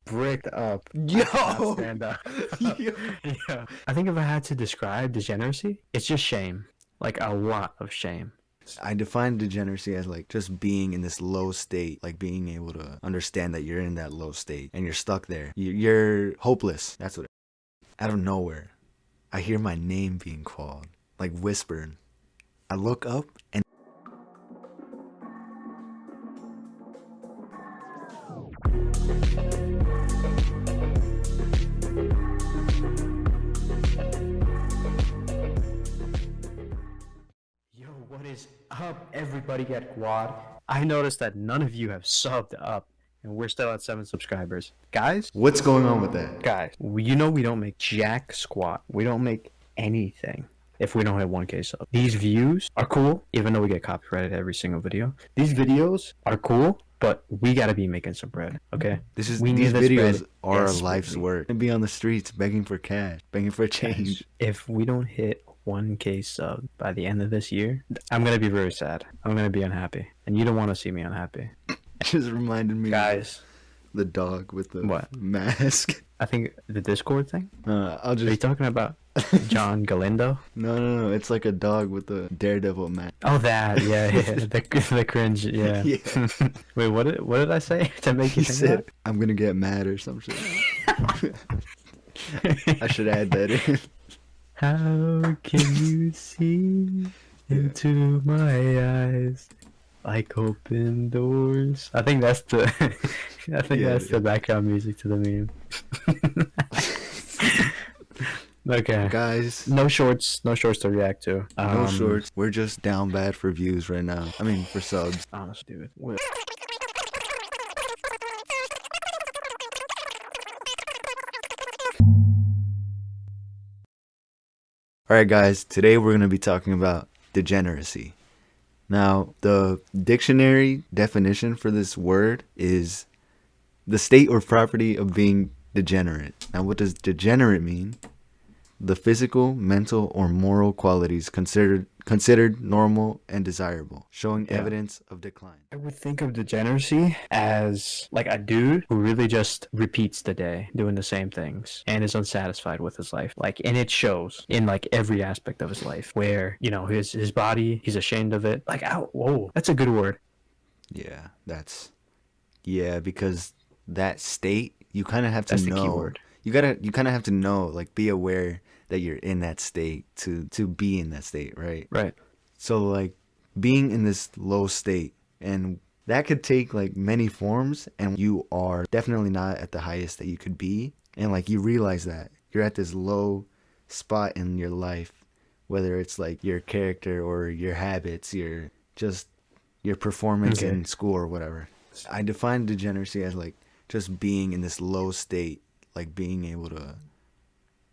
bricked up. Yo! I cannot stand up. Yo. Yeah. I think if I had to describe degeneracy, it's just shame. Like a lot of shame. I define degeneracy as like just being in this low state, like being able to understand that you're in that low state and you're stuck there. You're hopeless. That's what. Out of nowhere, I hear my name being called, like whispered. I look up and Yo, what is up, everybody at GWAD? I noticed that none of you have subbed up, and we're still at 7 subscribers. Guys, what's going on with that? you know we don't make jack squat. We don't make anything if we don't hit 1K sub. These views are cool, even though we get copyrighted every single video. These videos are cool, but we gotta be making some bread, okay? These We need this videos bread are desperately. life's work. And be on the streets begging for cash, begging for change. If we don't hit 1K sub by the end of this year, I'm gonna be very sad. I'm gonna be unhappy, and you don't want to see me unhappy. Just reminded me Guys, of the dog with the What? mask. I think the Discord thing. I'll Are you just talking about John Galindo? no. It's like a dog with the daredevil mask. Oh, that, yeah. The cringe, yeah. Yeah. Wait, what did I say to make you He think said, "I'm gonna get mad" or some shit. I should add that in. How can you see into my eyes like open doors? I think that's the the background music to the meme. Okay. Guys, No shorts to react to. no shorts. We're just down bad for views right now. I mean, for subs. Honest, dude. Alright guys, today we're going to be talking about degeneracy. Now, the dictionary definition for this word is the state or property of being degenerate. Now, what does degenerate mean? The physical, mental, or moral qualities considered normal and desirable, showing Yeah. evidence of decline. I would think of degeneracy as like a dude who really just repeats the day, doing the same things, and is unsatisfied with his life. Like, and it shows in like every aspect of his life, where his body, he's ashamed of it. Like, ow, whoa, that's a good word. Yeah, because that state, you kind of have to That's the know. key word. You kind of have to know, like, be aware that you're in that state to be in that state, right? Right. So like being in this low state, and that could take like many forms, and you are definitely not at the highest that you could be, and like you realize that you're at this low spot in your life, whether it's like your character or your habits, your performance Okay. in school or whatever. I define degeneracy as like just being in this low state, like being able to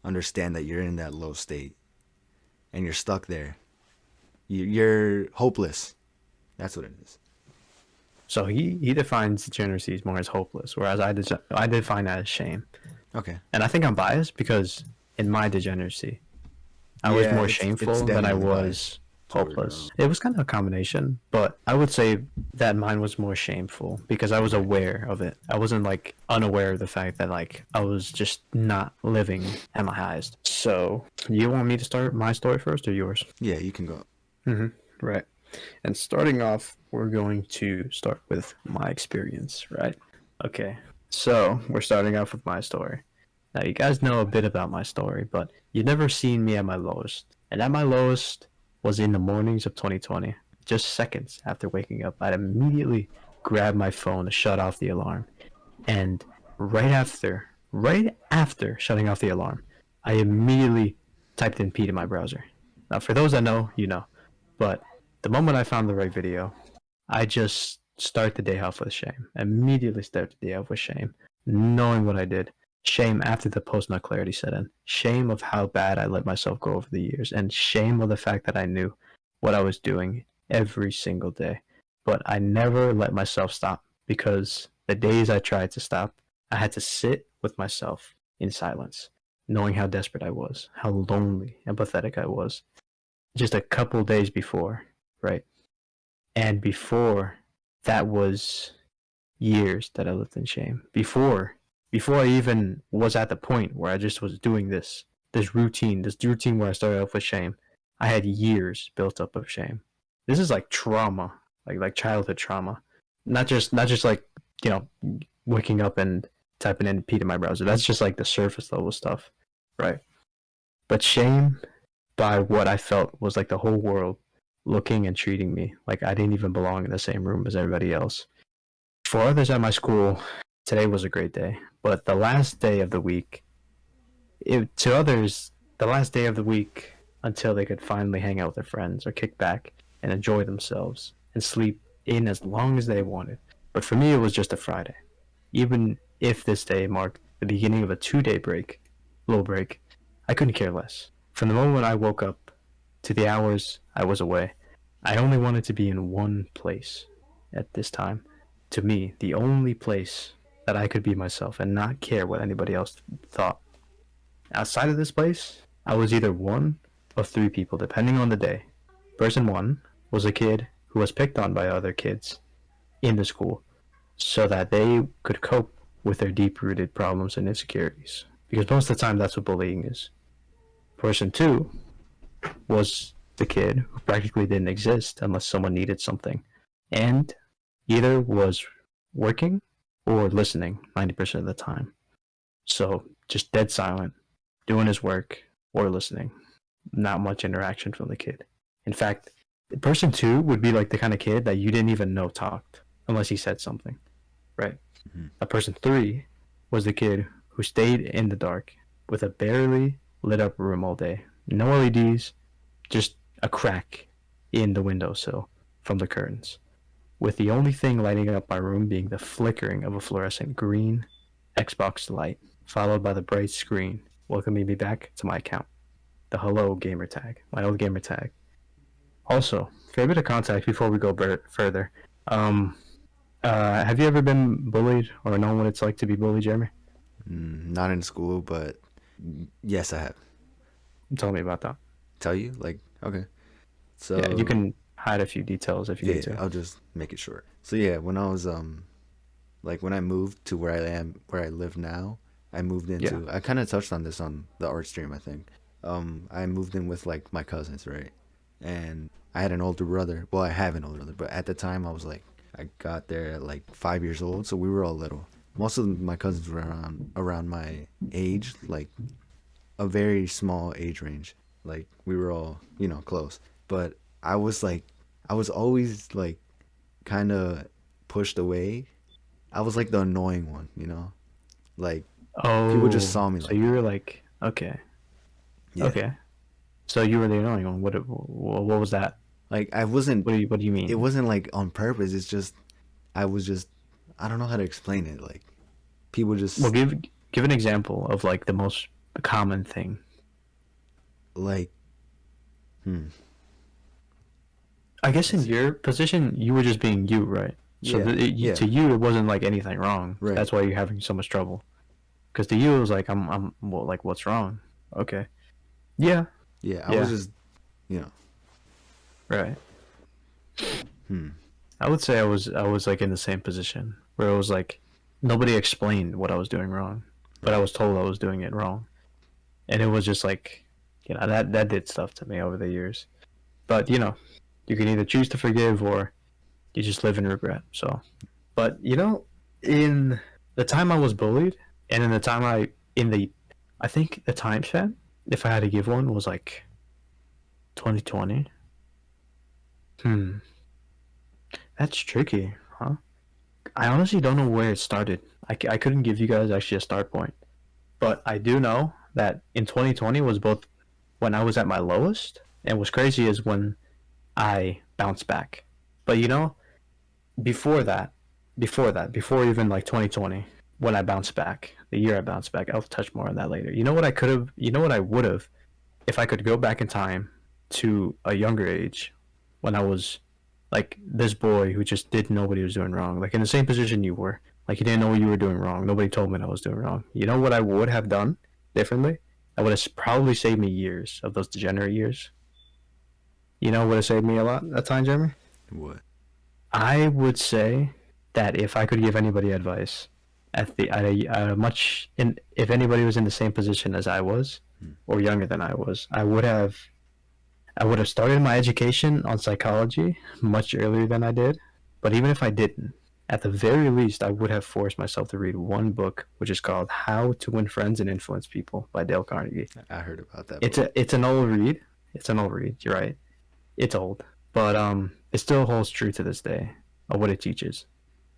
understand that you're in that low state and you're stuck there. You're hopeless. That's what it is. So he defines degeneracy more as hopeless, whereas I define that as shame. Okay. And I think I'm biased because in my degeneracy, I was Yeah, more it's shameful than I definitely was biased. hopeless. It was kind of a combination, but I would say that mine was more shameful because I was aware of it. I wasn't like unaware of the fact that like I was just not living at my highest. So you want me to start my story first or yours? Yeah, you can go. Right. And starting off, we're going to start with my experience, right? Okay. So we're starting off with my story. Now, you guys know a bit about my story, but you've never seen me at my lowest. And at my lowest was in the mornings of 2020. Just seconds after waking up, I'd immediately grab my phone to shut off the alarm. And right after shutting off the alarm, I immediately typed in Pete in my browser. Now, for those that know, you know. But the moment I found the right video, I just start the day off with shame. Immediately start the day off with shame, knowing what I did. Shame after the post-nut clarity set in. Shame of how bad I let myself go over the years. And shame of the fact that I knew what I was doing every single day. But I never let myself stop because the days I tried to stop, I had to sit with myself in silence, knowing how desperate I was, how lonely and pathetic I was. Just a couple days before, right? And before, that was years that I lived in shame. Before before I even was at the point where I just was doing this routine where I started off with shame. I had years built up of shame. This is like trauma, like childhood trauma, not just like you know waking up and typing in Pete in my browser. That's just like the surface level stuff, right? But shame by what I felt was like the whole world looking and treating me like I didn't even belong in the same room as everybody else. For others at my school, today was a great day, but the last day of the week, to others, the last day of the week until they could finally hang out with their friends or kick back and enjoy themselves and sleep in as long as they wanted. But for me, it was just a Friday. Even if this day marked the beginning of a 2 day break, little break, I couldn't care less. From the moment I woke up to the hours I was away, I only wanted to be in one place at this time. To me, the only place that I could be myself and not care what anybody else thought. Outside of this place, I was either one of three people, depending on the day. Person one was a kid who was picked on by other kids in the school so that they could cope with their deep rooted problems and insecurities. Because most of the time, that's what bullying is. Person two was the kid who practically didn't exist unless someone needed something, and either was working or listening 90% of the time. So just dead silent, doing his work or listening. Not much interaction from the kid. In fact, person two would be like the kind of kid that you didn't even know talked unless he said something, right? Mm-hmm. A person three was the kid who stayed in the dark with a barely lit up room all day. No LEDs, just a crack in the windowsill from the curtains, with the only thing lighting up my room being the flickering of a fluorescent green Xbox light, followed by the bright screen welcoming me back to my account. The hello gamer tag, my old gamer tag. Also, for a bit of context before we go further, um, have you ever been bullied or known what it's like to be bullied, Jeremy? Not in school, but yes, I have. Tell me about that. Tell you? Like, okay. Yeah, you So, can hide a few details if you yeah, need to. I'll just make it short. So, yeah, when I was, like, when I moved to where I live now, I moved Yeah, into, I kind of touched on this on the art stream, I think. I moved in with, like, my cousins, right? And I had an older brother. Well, I have an older brother, but at the time I was like, I got there at like 5 years old, so we were all little. Most of my cousins were around my age, like a very small age range. Like we were all, close. But I was like, I was always like kind of pushed away. I was like the annoying one, Like people just oh, saw me so like you that. were like, okay, Yeah. okay. So you were the annoying one. What was that? Like I wasn't What do you it mean? wasn't like on purpose. It's just I was just I don't know how to explain it. Like people Well, just give an example of like the most common thing. like hmm I guess in let's see. your position, you were just being you, right? So Yeah. Yeah. to you, it wasn't like anything wrong. Right. That's why you're having so much trouble. Because to you, it was like, well, like, what's wrong? Okay. Yeah. Yeah. I was Yeah. just you know Right. hmm I would say I was like in the same position where it was like nobody explained what I was doing wrong, but I right. was told I was doing it wrong, and it was just like, that did stuff to me over the years. But you can either choose to forgive or you just live in regret. So, but in the time I was bullied, and in the time I think the time span, if I had to give one, was like 2020. Hmm, that's tricky, huh? I honestly don't know where it started. I couldn't give you guys actually a start point, but I do know that in 2020 was both when I was at my lowest, and what's crazy is when I bounced back. But before that, before even like 2020, when I bounced back, the year I bounced back, I'll touch more on that later. You know what I could have, you know what I would have, if I could go back in time to a younger age, when I was like this boy who just didn't know what he was doing wrong, like in the same position you were, like you didn't know what you were doing wrong. Nobody told me I was doing wrong. You know what I would have done differently? I would have probably saved me years of those degenerate years. You know, would have saved me a lot that time, Jeremy. What? I would say that if I could give anybody advice, at a much in if anybody was in the same position as I was, or younger than I was, I would have started my education on psychology much earlier than I did. But even if I didn't, at the very least, I would have forced myself to read one book, which is called "How to Win Friends and Influence People" by Dale Carnegie. I heard about that It's book. a it's an old read. It's an old read. You're right. It's old, but it still holds true to this day of what it teaches.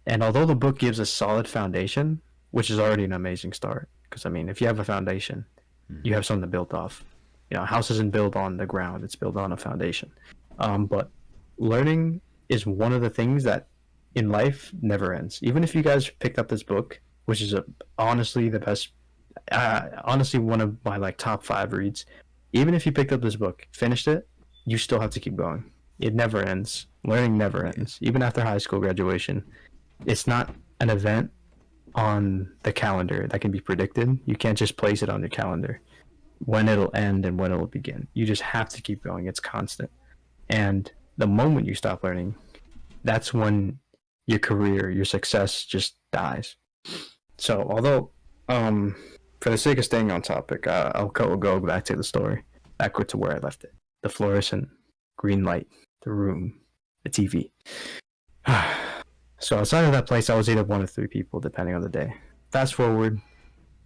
And although the book gives a solid foundation, which is already an amazing start, because I mean, if you have a foundation, you have something to build off. You know, a house isn't built on the ground; it's built on a foundation. But learning is one of the things that in life never ends. Even if you guys picked up this book, which is honestly the best, honestly one of my like top 5 reads. Even if you picked up this book, finished it, you still have to keep going. It never ends. Learning never Yeah. ends. Even after high school graduation, it's not an event on the calendar that can be predicted. You can't just place it on your calendar when it'll end and when it'll begin. You just have to keep going. It's constant. And the moment you stop learning, that's when your career, your success just dies. So, although, for the sake of staying on topic, I'll go back to the story, backward to where I left it. The fluorescent green light, the room, the TV. So outside of that place, I was either one of 3 people, depending on the day. Fast forward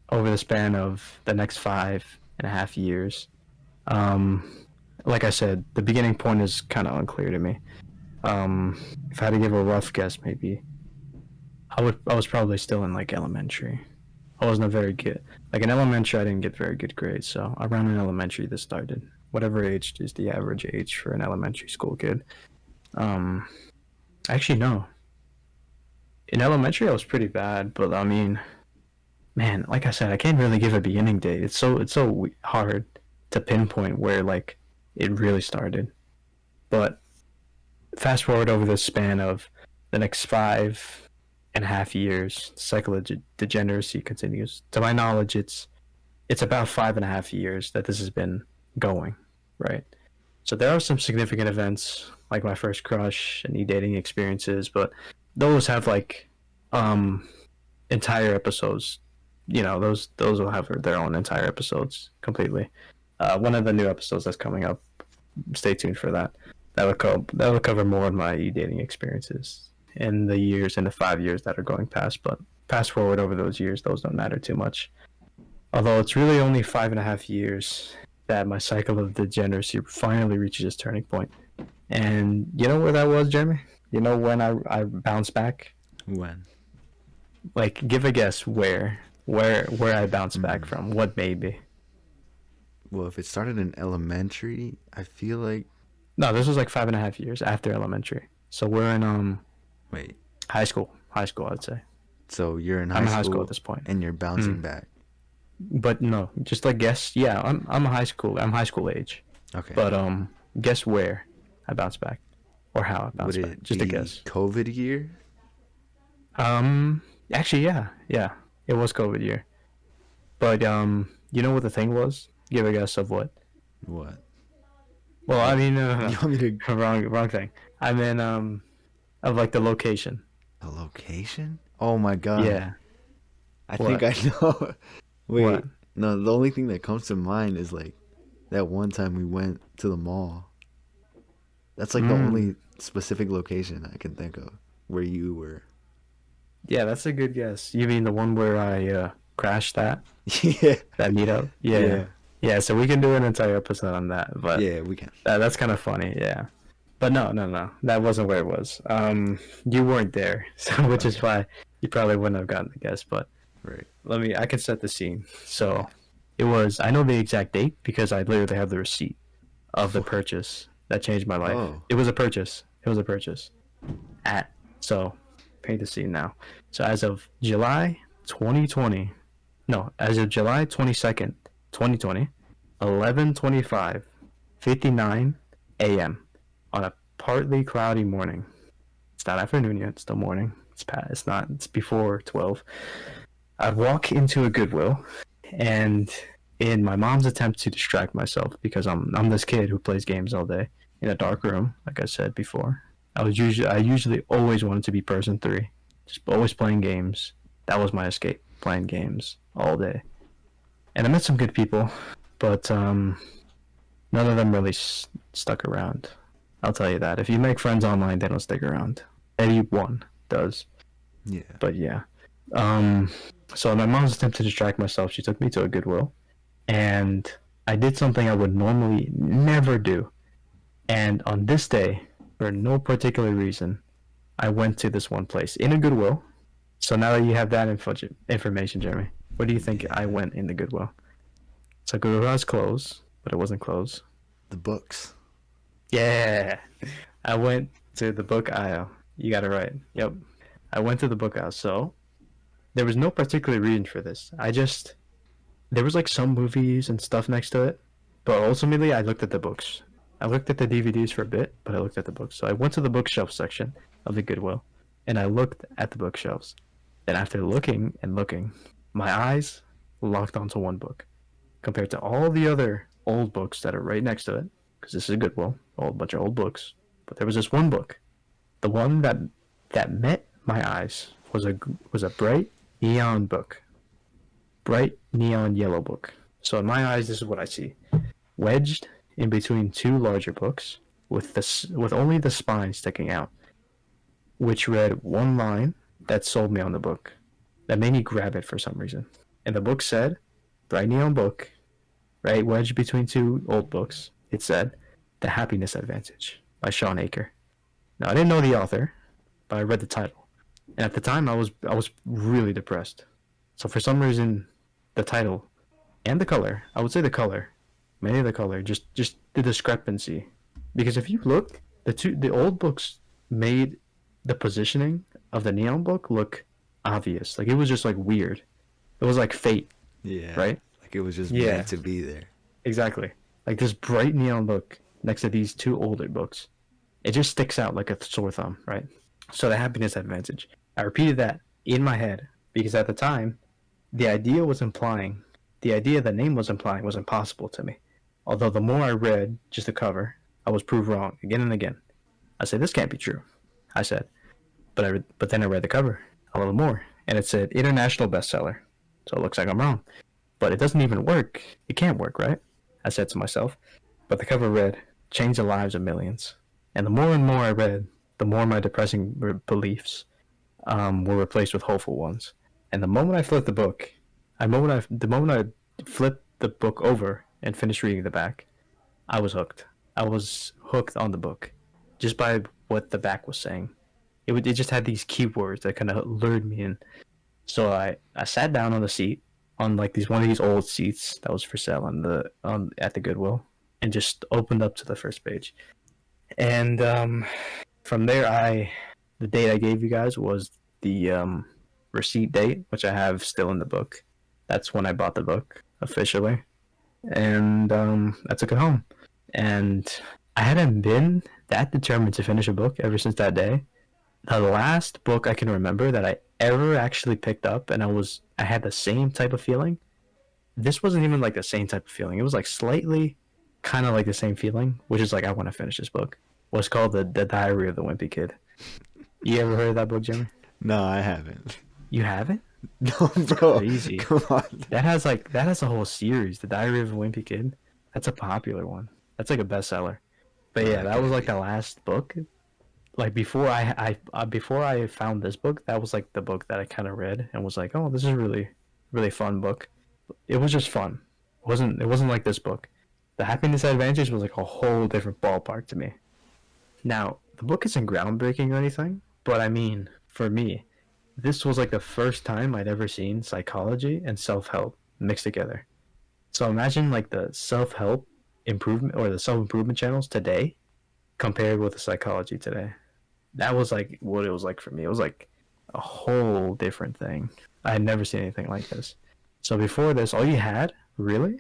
over the span of the next 5.5 years. Like I said, the beginning point is kind of unclear to me. If I had to give a rough guess, maybe I was probably still in like elementary. I wasn't a very good like in elementary. I didn't get very good grades, so around in elementary this started. Whatever age is the average age for an elementary school kid. Um, Actually no. In elementary, I was pretty bad, but I mean, man, like I said, I can't really give a beginning date. It's so hard to pinpoint where like it really started. But fast forward over the span of the next 5.5 years, the cycle of degeneracy continues. To my knowledge, it's about 5.5 years that this has been going, right? So there are some significant events like my first crush and dating experiences, but those have like um entire episodes. You know, those will have their own entire episodes completely. One of the new episodes that's coming up, stay tuned for that. That will cover more of my dating experiences in the 5 years that are going past. But fast forward over those years, those don't matter too much. Although it's really only 5.5 years that my cycle of degeneracy finally reaches its turning point. And you know where that was, Jeremy? You know when I bounced back? When? Like, give a guess where I bounced back Mm. from. What maybe? Well, if it started in elementary, I feel like No, this was like 5.5 years after elementary. So we're in wait. high school. High school, I'd say. So you're in I'm high in high school school at this point. and you're bouncing Mm. back. But no, just like guess. Yeah, I'm a high school. I'm high school age. Okay. But guess where I bounced back, or how I Would bounced back. it Just a be guess. COVID year? Actually, yeah, it was COVID year. But you know what the thing was? Give a guess of what? What? Well, I What? mean, You want me to wrong thing. I mean, of like the location. the location? Oh my god. Yeah. I What? think I know. Wait. What? No, the only thing that comes to mind is like that one time we went to the mall. That's like the Mm. only specific location I can think of where you were. Yeah, that's a good guess. You mean the one where I crashed Yeah. that meetup? Yeah. Yeah. Yeah, so we can do an entire episode on that, but Yeah, we can. that's kind of funny, yeah. But no, that wasn't where it was. You weren't there, so which is Okay. why you probably wouldn't have gotten the guess. But Right. I can set the scene. So Okay. it was. I know the exact date because I literally have the receipt of the purchase that changed my life. Oh. It was a purchase. It was a purchase. So paint the scene now. So as of July 2020, no, as of July 22nd, 2020, 11:25, 59 a.m. on a partly cloudy morning. It's not afternoon yet, it's still morning. It's not, it's before 12. I walk into a Goodwill, and in my mom's attempt to distract myself, because I'm this kid who plays games all day in a dark room, like I said before. I usually always wanted to be person 3, just always playing games. That was my escape, playing games all day. And I met some good people, but none of them really stuck around. I'll tell you that. If you make friends online, they don't stick around. Anyone does. Yeah. But yeah. Um, so my mom's attempt to distract myself, she took me to a Goodwill, and I did something I would normally never do. And on this day, for no particular reason, I went to this one place in a Goodwill. So now that you have that information, Jeremy, where do you think I Yeah. went in the Goodwill? So Goodwill has clothes, but it wasn't clothes. The books. Yeah, I went to the book aisle. You got it right. Yep, I went to the book aisle. So there was no particular reason for this. There was like some movies and stuff next to it, but ultimately I looked at the books. I looked at the DVDs for a bit, but I looked at the books. So I went to the bookshelf section of the Goodwill, and I looked at the bookshelves. Then after looking and looking, my eyes locked onto one book compared to all the other old books that are right next to it, because this is a Goodwill, a whole bunch of old books. But there was this one book, the one that met my eyes was a bright neon book, bright neon yellow book. So in my eyes, this is what I see: wedged in between two larger books, with only the spine sticking out, which read one line that sold me on the book, that made me grab it for some reason. And the book said, bright neon book, right, wedged between two old books. It said, "The Happiness Advantage" by Sean Aker. Now I didn't know the author, but I read the title, and at the time I was really depressed. So for some reason, the title and the color, I would say the color, mainly the color, just the discrepancy, because if you look, the old books made the positioning of the neon book look obvious. Like it was just like weird. It was like fate, Yeah. right? Like it was just Yeah, meant to be there. exactly. Like this bright neon book next to these two older books, it just sticks out like a sore thumb, right? So the happiness advantage. I repeated that in my head because at the time, the idea was implying, the idea the name was implying was impossible to me. Although the more I read just the cover, I was proved wrong again and again. I said, this can't be true. I said, but then I read the cover a little more, and it said international bestseller. So it looks like I'm wrong. But it doesn't even work. It can't work, right? I said to myself. But the cover read, change the lives of millions. And the more and more I read, the more my depressing beliefs were replaced with hopeful ones. And the moment I flipped the book, the moment I flipped the book over and finished reading the back, I was hooked. I was hooked on the book, just by what the back was saying. It just had these keywords that kind of lured me in. So I sat down on the seat, on like these one of these old seats that was for sale on at the Goodwill, and just opened up to the first page. And from there, the date I gave you guys was the receipt date, which I have still in the book. That's when I bought the book officially, and I took it home. And I hadn't been that determined to finish a book ever since that day. The last book I can remember that I ever actually picked up, and I had the same type of feeling. This wasn't even like the same type of feeling. It was like slightly, kind of like the same feeling, which is like I want to finish this book. Was called the Diary of the Wimpy Kid. You ever heard of that book, Jimmy? No, I haven't. You haven't? No, bro. Crazy. Come on. That has a whole series, The Diary of a Wimpy Kid. That's a popular one. That's like a bestseller. But yeah, that was like the last book. Like before before I found this book, that was like the book that I kind of read and was like, oh, this is a really really fun book. It was just fun. It wasn't like this book. The Happiness Advantage was like a whole different ballpark to me. Now the book isn't groundbreaking or anything, but I mean, for me, this was like the first time I'd ever seen psychology and self-help mixed together. So imagine like the self-help improvement or the self-improvement channels today compared with the psychology today. That was like what it was like for me. It was like a whole different thing. I had never seen anything like this. So before this, all you had, really?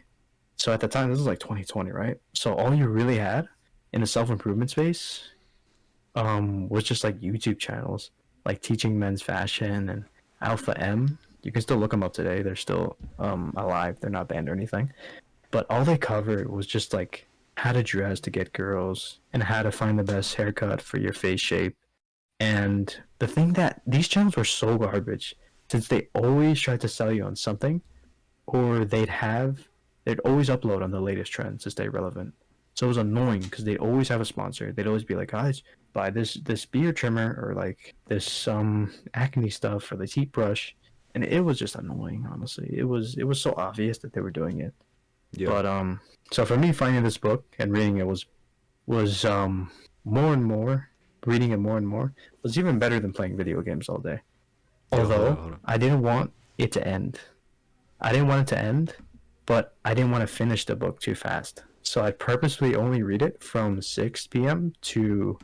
So at the time, this was like 2020, right? So all you really had in the self-improvement space was just like YouTube channels, like Teaching Men's Fashion and Alpha M. You can still look them up today. They're still alive. They're not banned or anything. But all they covered was just like how to dress to get girls and how to find the best haircut for your face shape. And the thing that these channels were so garbage since they always try to sell you on something, or they'd always upload on the latest trends to stay relevant. So it was annoying because they'd always have a sponsor. They'd always be like, guys, buy this beard trimmer or like this acne stuff or the heat brush, and it was just annoying. Honestly, it was so obvious that they were doing it. Yeah. But so for me, finding this book and reading it was more and more reading it more and more was even better than playing video games all day. Yo, Although hold on. I didn't want it to end. I didn't want it to end, but I didn't want to finish the book too fast. So I purposely only read it from 6 p.m. to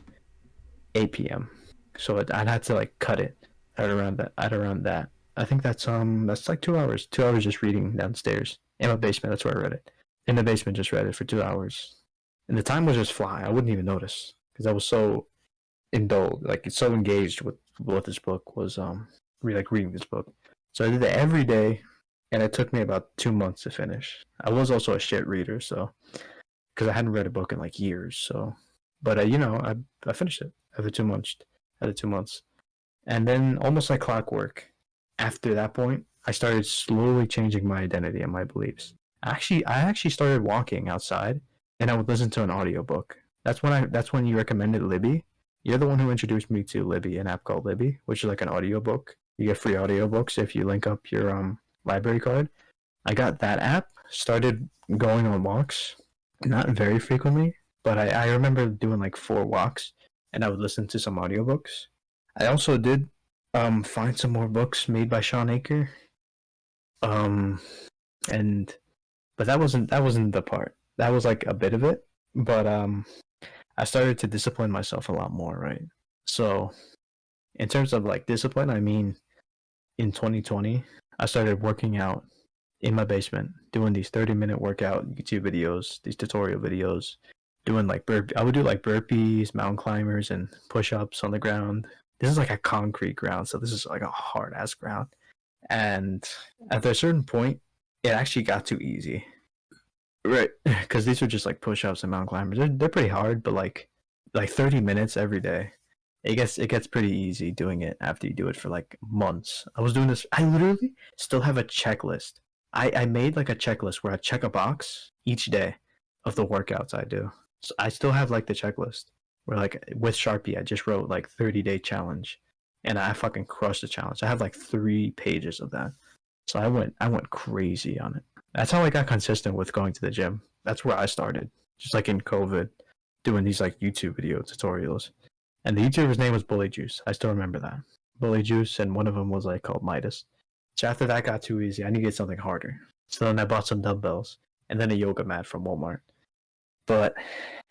8 p.m. So I'd have to like cut it at around that. I think that's like 2 hours. 2 hours just reading downstairs in my basement. That's where I read it. In the basement, just read it for 2 hours, and the time was just flying. I wouldn't even notice because I was so indulged, like so engaged with what this book was. Reading this book. So I did it every day, and it took me about 2 months to finish. I was also a shit reader, so because I hadn't read a book in like years. So, but I finished it after 2 months. After 2 months, and then almost like clockwork. After that point, I started slowly changing my identity and my beliefs. I actually started walking outside, and I would listen to an audiobook. That's when you recommended Libby. You're the one who introduced me to Libby, an app called Libby, which is like an audiobook. You get free audiobooks if you link up your library card. I got that app, started going on walks, not very frequently, but I remember doing like 4 walks, and I would listen to some audiobooks. I also did find some more books made by Sean Aker. Um and but that wasn't the part. That was like a bit of it. But I started to discipline myself a lot more, right? So in terms of like discipline, I mean in 2020, I started working out in my basement, doing these 30-minute workout YouTube videos, these tutorial videos, doing like I would do like burpees, mountain climbers, and push-ups on the ground. This is like a concrete ground, so this is like a hard ass ground. And at a certain point, it actually got too easy, right? Because these are just like push-ups and mountain climbers. They're pretty hard, but like 30 minutes every day, it gets pretty easy doing it after you do it for like months. I was doing this. I literally still have a checklist. I made like a checklist where I check a box each day of the workouts I do. So I still have like the checklist where like with Sharpie I just wrote like 30-day challenge, and I fucking crushed the challenge. I have like 3 pages of that. So I went crazy on it. That's how I got consistent with going to the gym. That's where I started. Just like in COVID, doing these like YouTube video tutorials. And the YouTuber's name was Bully Juice. I still remember that. Bully Juice, and one of them was like called Midas. So after that got too easy, I needed something harder. So then I bought some dumbbells and then a yoga mat from Walmart. But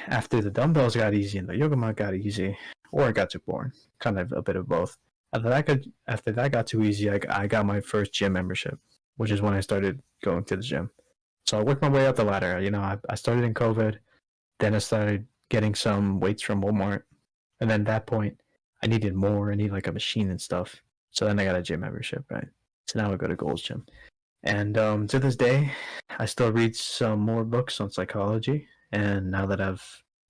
after the dumbbells got easy and the yoga mat got easy, or it got too boring, kind of a bit of both. After that got too easy, I got my first gym membership, which is when I started going to the gym. So I worked my way up the ladder. I started in COVID, then I started getting some weights from Walmart, and then at that point, I needed more. I need like a machine and stuff. So then I got a gym membership, right? So now I go to Gold's Gym, and to this day, I still read some more books on psychology. And now that I've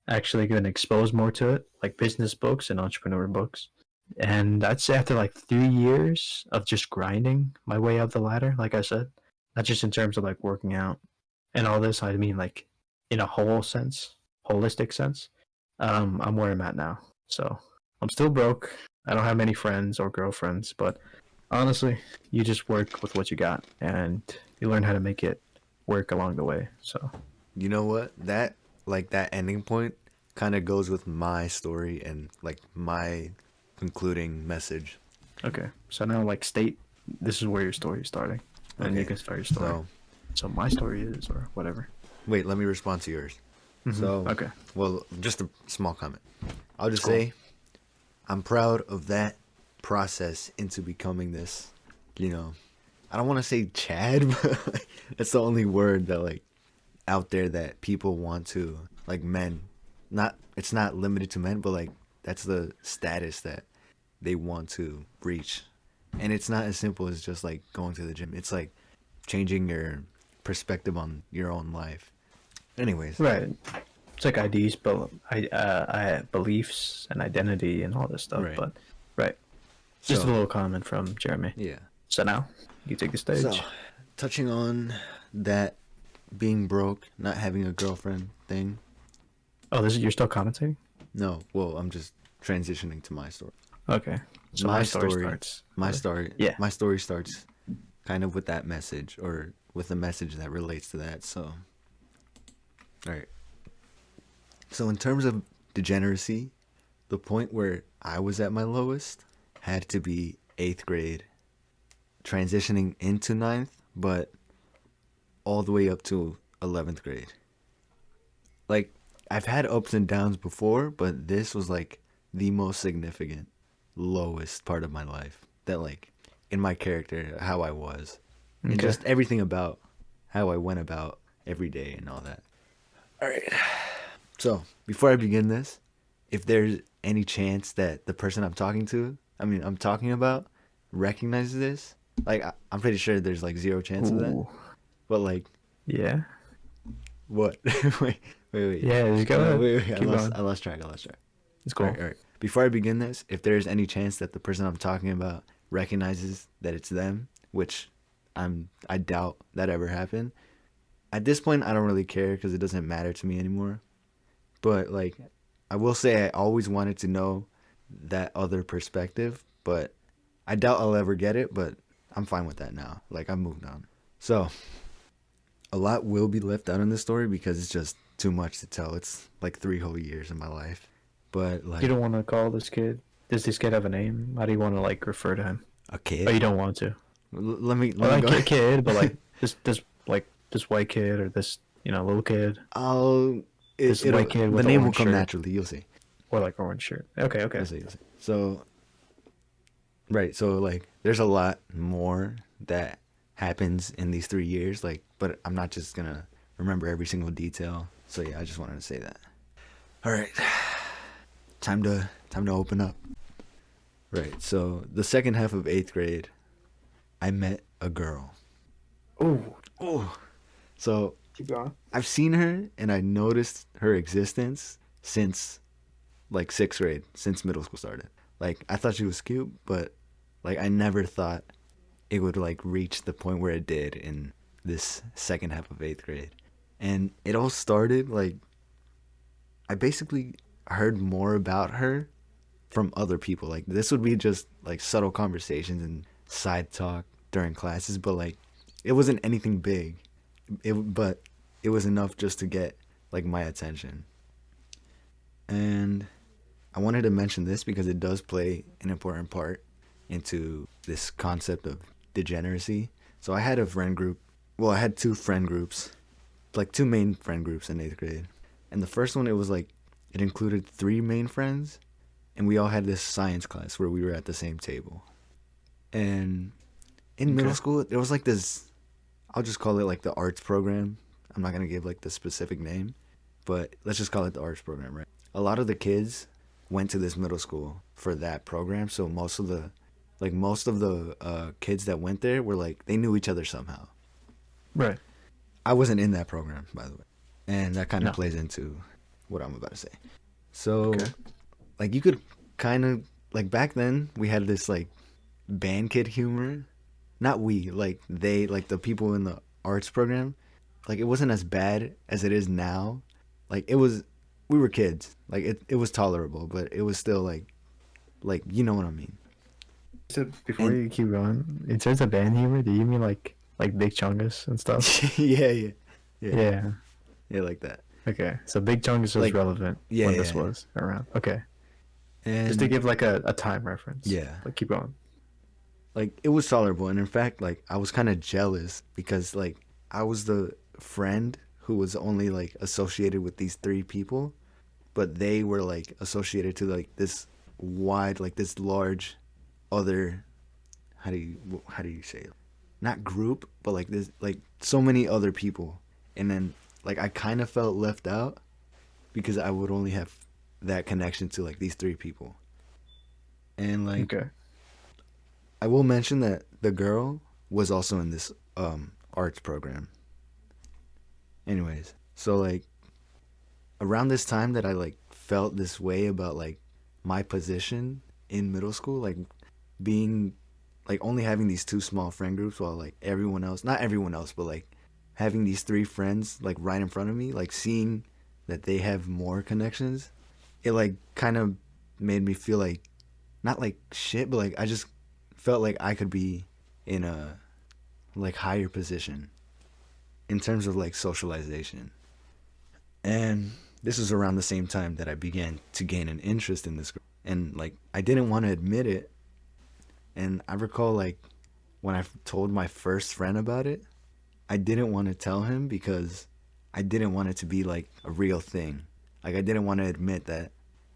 actually been exposed more to it, like business books and entrepreneur books, and I'd say after like 3 years of just grinding my way up the ladder, like I said, not just in terms of like working out and all this, I mean like in a holistic sense, I'm where I'm at now. So I'm still broke. I don't have many friends or girlfriends, but honestly, you just work with what you got and you learn how to make it work along the way. So You know what? That ending point kind of goes with my story and like my concluding message. okay, so now like state this is where your story is starting, and you Okay. can start your story. So, So my story is, or whatever. wait, let me respond to yours. So, Okay. well, just a small comment. I'll just Cool. say I'm proud of that process into becoming this, I don't want to say Chad, but like, that's the only word that like out there that people want to, like, men. It's not limited to men, but like that's the status that they want to reach. And it's not as simple as just like going to the gym. It's like changing your perspective on your own life. Anyways, Right. It's like IDs, but I beliefs and identity and all this stuff. Right. But right, just a so little comment from Jeremy. yeah. So now you take the So, stage. touching on that being broke, not having a girlfriend thing. Oh, this is you're still commentating? No, well, I'm just transitioning to my story. Okay. So my My story story, starts. my story, Yeah. my story starts kind of with that message, or with a message that relates to that. So, all right. So, in terms of degeneracy, the point where I was at my lowest had to be eighth grade, transitioning into ninth, but all the way up to 11th grade. Like, I've had ups and downs before, but this was like the most significant, lowest part of my life. That, like, in my character, how I was, and Okay. just everything about how I went about every day and all that. All right. So, before I begin this, if there's any chance that the person I'm talking about, recognizes this, like, I'm pretty sure there's like zero chance of that. Ooh. But, like, Yeah. what? wait, wait. Yeah. Just go No, ahead. wait. Keep going. I lost track. It's All cool. right, all right. Before I begin this, if there's any chance that the person I'm talking about recognizes that it's them, which I doubt that ever happened. At this point, I don't really care because it doesn't matter to me anymore. But, like, I will say I always wanted to know that other perspective, but I doubt I'll ever get it, but I'm fine with that now. Like, I've moved on. So, a lot will be left out in this story because it's just too much to tell. It's like 3 whole years of my life. But, You like, don't want to call this kid. Does this kid have a name? How do you want to like refer to him? a Oh, you kid. don't want to. Let Or me like go. a kid, but like this white kid or this little kid. I'll This it'll white kid the with name will orange come shirt naturally. You'll see. or like orange shirt. Okay. Okay. You'll see. So, right. So, like, there's a lot more that happens in these 3 years. Like, but I'm not just gonna remember every single detail. So yeah, I just wanted to say that. All right. Time to open up. Right. So the second half of eighth grade, I met a girl. Ooh. Oh. So Keep going. I've seen her and I noticed her existence since like sixth grade, since middle school started. Like, I thought she was cute, but like I never thought it would like reach the point where it did in this second half of eighth grade. And it all started like I basically heard more about her from other people. Like, this would be just like subtle conversations and side talk during classes, but like it wasn't anything big. But it was enough just to get like my attention. And I wanted to mention this because it does play an important part into this concept of degeneracy. So I had a friend group. Well, I had two friend groups, like two main friend groups in eighth grade. And the first one, it was like, it included three main friends. And we all had this science class where we were at the same table. And in middle school, there was like this, I'll just call it like the arts program. I'm not going to give like the specific name, but let's just call it the arts program, right? A lot of the kids went to this middle school for that program. So most of the kids that went there were like, they knew each other somehow. Right. I wasn't in that program, by the way. And that kind of No. plays into what I'm about to say. So, Okay. like, you could kind of, like, back then, we had this, like, band kid humor. Not we, like, they, like, the people in the arts program. Like, it wasn't as bad as it is now. Like, we were kids. Like, it was tolerable, but it was still, like, you know what I mean. So before And you keep going, in terms of band humor, do you mean like Big Chungus and stuff? yeah. Yeah. Yeah, like that. Okay. So Big Chungus was Like, relevant yeah, when yeah, this yeah. was around. Okay. And Just to give like a time reference. yeah. Like keep going. Like, it was tolerable, and in fact, like, I was kind of jealous because like I was the friend who was only like associated with these three people, but they were like associated to like this wide, like this large other, how do you say it, not group, but like this, like so many other people. And then like I kind of felt left out because I would only have that connection to like these three people. And like, Okay. I will mention that the girl was also in this arts program. Anyways, so like around this time that I like felt this way about like my position in middle school, like being like only having these two small friend groups while like everyone else, not everyone else, but like having these three friends like right in front of me, like seeing that they have more connections, it like kind of made me feel like not like shit, but like I just felt like I could be in a like higher position in terms of like socialization. And this was around the same time that I began to gain an interest in this girl. And like I didn't want to admit it. And I recall like when I told my first friend about it, I didn't want to tell him because I didn't want it to be like a real thing. Like I didn't want to admit that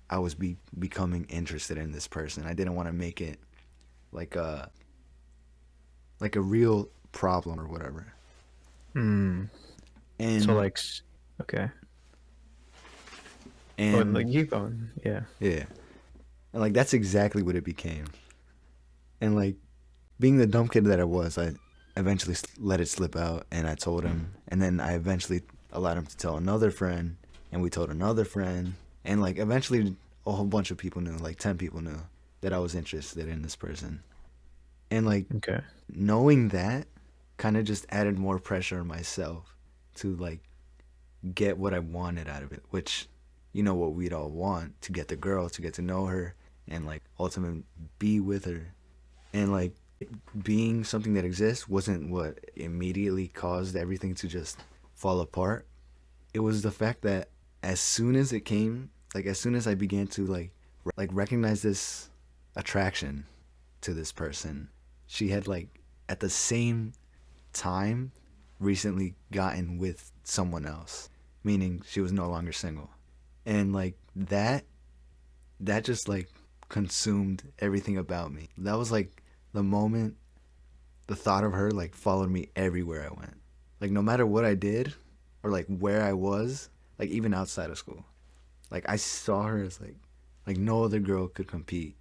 I was becoming interested in this person. I didn't want to make it like a real problem or whatever. Hmm. So And like, okay. Oh, like and keep going. Yeah. yeah. And like that's exactly what it became. And like being the dumb kid that I was, I eventually let it slip out and I told him. And then I eventually allowed him to tell another friend. And we told another friend. And like eventually a whole bunch of people knew, like 10 people knew that I was interested in this person. And like Okay. knowing that kind of just added more pressure on myself to like get what I wanted out of it, which you know what we'd all want, to get the girl, to get to know her and like ultimately be with her. And like being something that exists wasn't what immediately caused everything to just fall apart. It was the fact that as soon as it came, like as soon as I began to like recognize this attraction to this person, she had like at the same time recently gotten with someone else, meaning she was no longer single. And like that just like consumed everything about me. That was like the moment the thought of her like followed me everywhere I went. Like no matter what I did or like where I was, like even outside of school. Like I saw her as like no other girl could compete.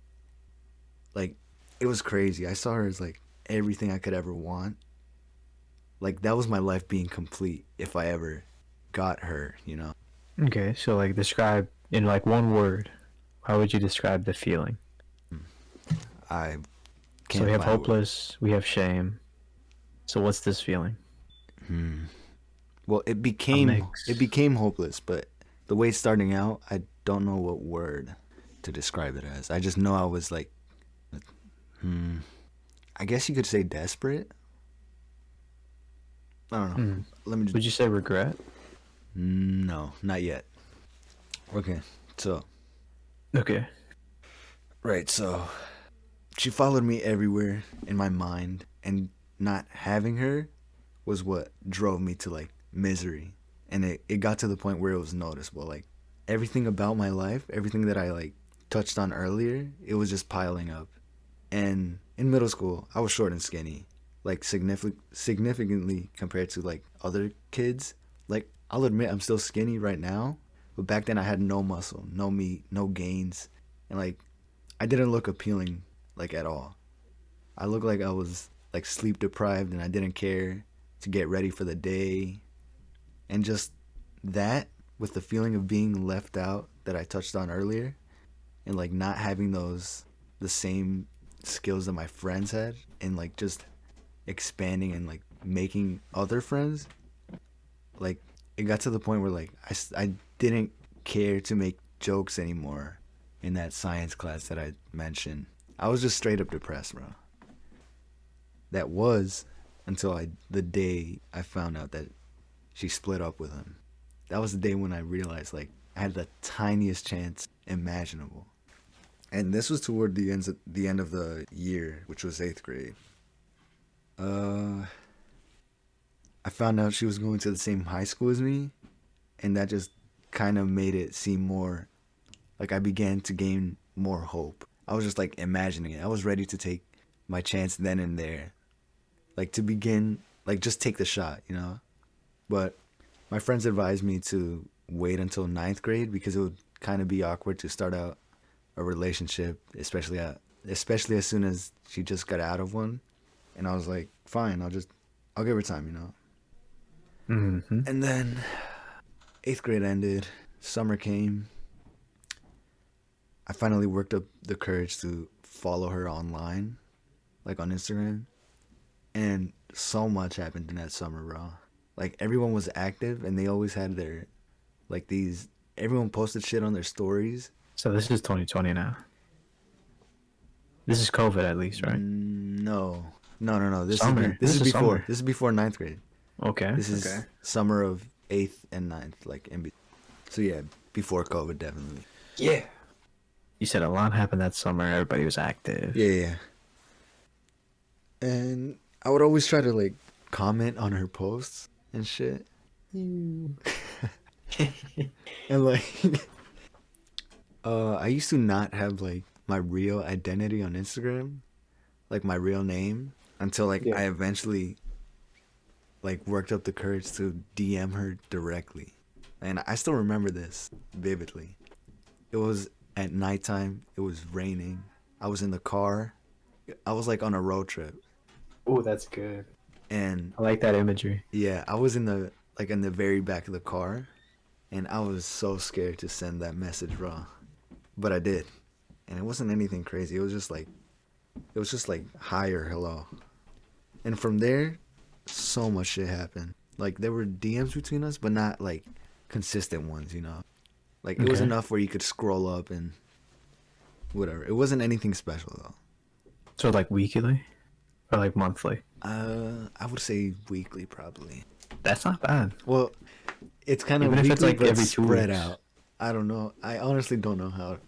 Like it was crazy. I saw her as like everything I could ever want. Like that was my life being complete if I ever got her, you know. Okay. So like, describe in like one word. How would you describe the feeling? I So can't we have find a word. hopeless. We have shame. So what's this feeling? Hmm. Well, A it mix. became hopeless, but the way it's starting out, I don't know what word to describe it as. I just know I was like, hmm, I guess you could say desperate. I don't know. Hmm. Let me just, Would you say regret? no, not yet. Okay, so Okay. right, so she followed me everywhere in my mind, and not having her was what drove me to like misery. And it got to the point where it was noticeable. Like everything about my life, everything that I like touched on earlier, it was just piling up. And in middle school, I was short and skinny, like significantly compared to like other kids. Like I'll admit I'm still skinny right now, but back then I had no muscle, no meat, no gains, and like I didn't look appealing like at all. I looked like I was like sleep deprived and I didn't care to get ready for the day. And just that with the feeling of being left out that I touched on earlier and like not having those the same skills that my friends had and like just expanding and like making other friends, like it got to the point where like I didn't care to make jokes anymore in that science class that I mentioned. I was just straight up depressed, bro. That was until I the day I found out that she split up with him. That was the day when I realized like I had the tiniest chance imaginable. And this was toward the end of the year, which was 8th grade. Uh, I found out she was going to the same high school as me, and that just kind of made it seem more like I began to gain more hope. I was just like imagining it. I was ready to take my chance then and there, like to begin, like just take the shot, you know. But my friends advised me to wait until 9th grade because it would kind of be awkward to start out a relationship, especially as soon as she just got out of one. And I was like, fine, I'll give her time, you know. Mm-hmm. And then 8th grade ended, summer came. I finally worked up the courage to follow her online, like on Instagram, and so much happened in that summer, bro. Like everyone was active, and they always had their like these. Everyone posted shit on their stories. So this is 2020 now. This is COVID at least, right? No, no. Summer. This is This is before summer. ninth grade. Okay. This Okay. is summer of eighth and ninth, like so yeah, before COVID, definitely. Yeah. You said a lot happened that summer. Everybody was active. Yeah. And I would always try to like comment on her posts and shit. And like I used to not have like my real identity on Instagram, like my real name, until like Yeah. I eventually like worked up the courage to DM her directly. And I still remember this vividly. It was at nighttime, it was raining. I was in the car. I was like on a road trip. Oh, that's good. And I like that imagery. yeah, I was in the like in the very back of the car, and I was so scared to send that message raw. But I did. And it wasn't anything crazy. It was just like hi or hello. And from there, so much shit happened. Like there were DMs between us, but not like consistent ones, you know. Like it was Okay. enough where you could scroll up and whatever. It wasn't anything special though. So like weekly or like monthly? I would say weekly probably. That's not bad. Well, it's kind of Even if weekly, it's like but every 2 spread weeks. out. I don't know. I honestly don't know how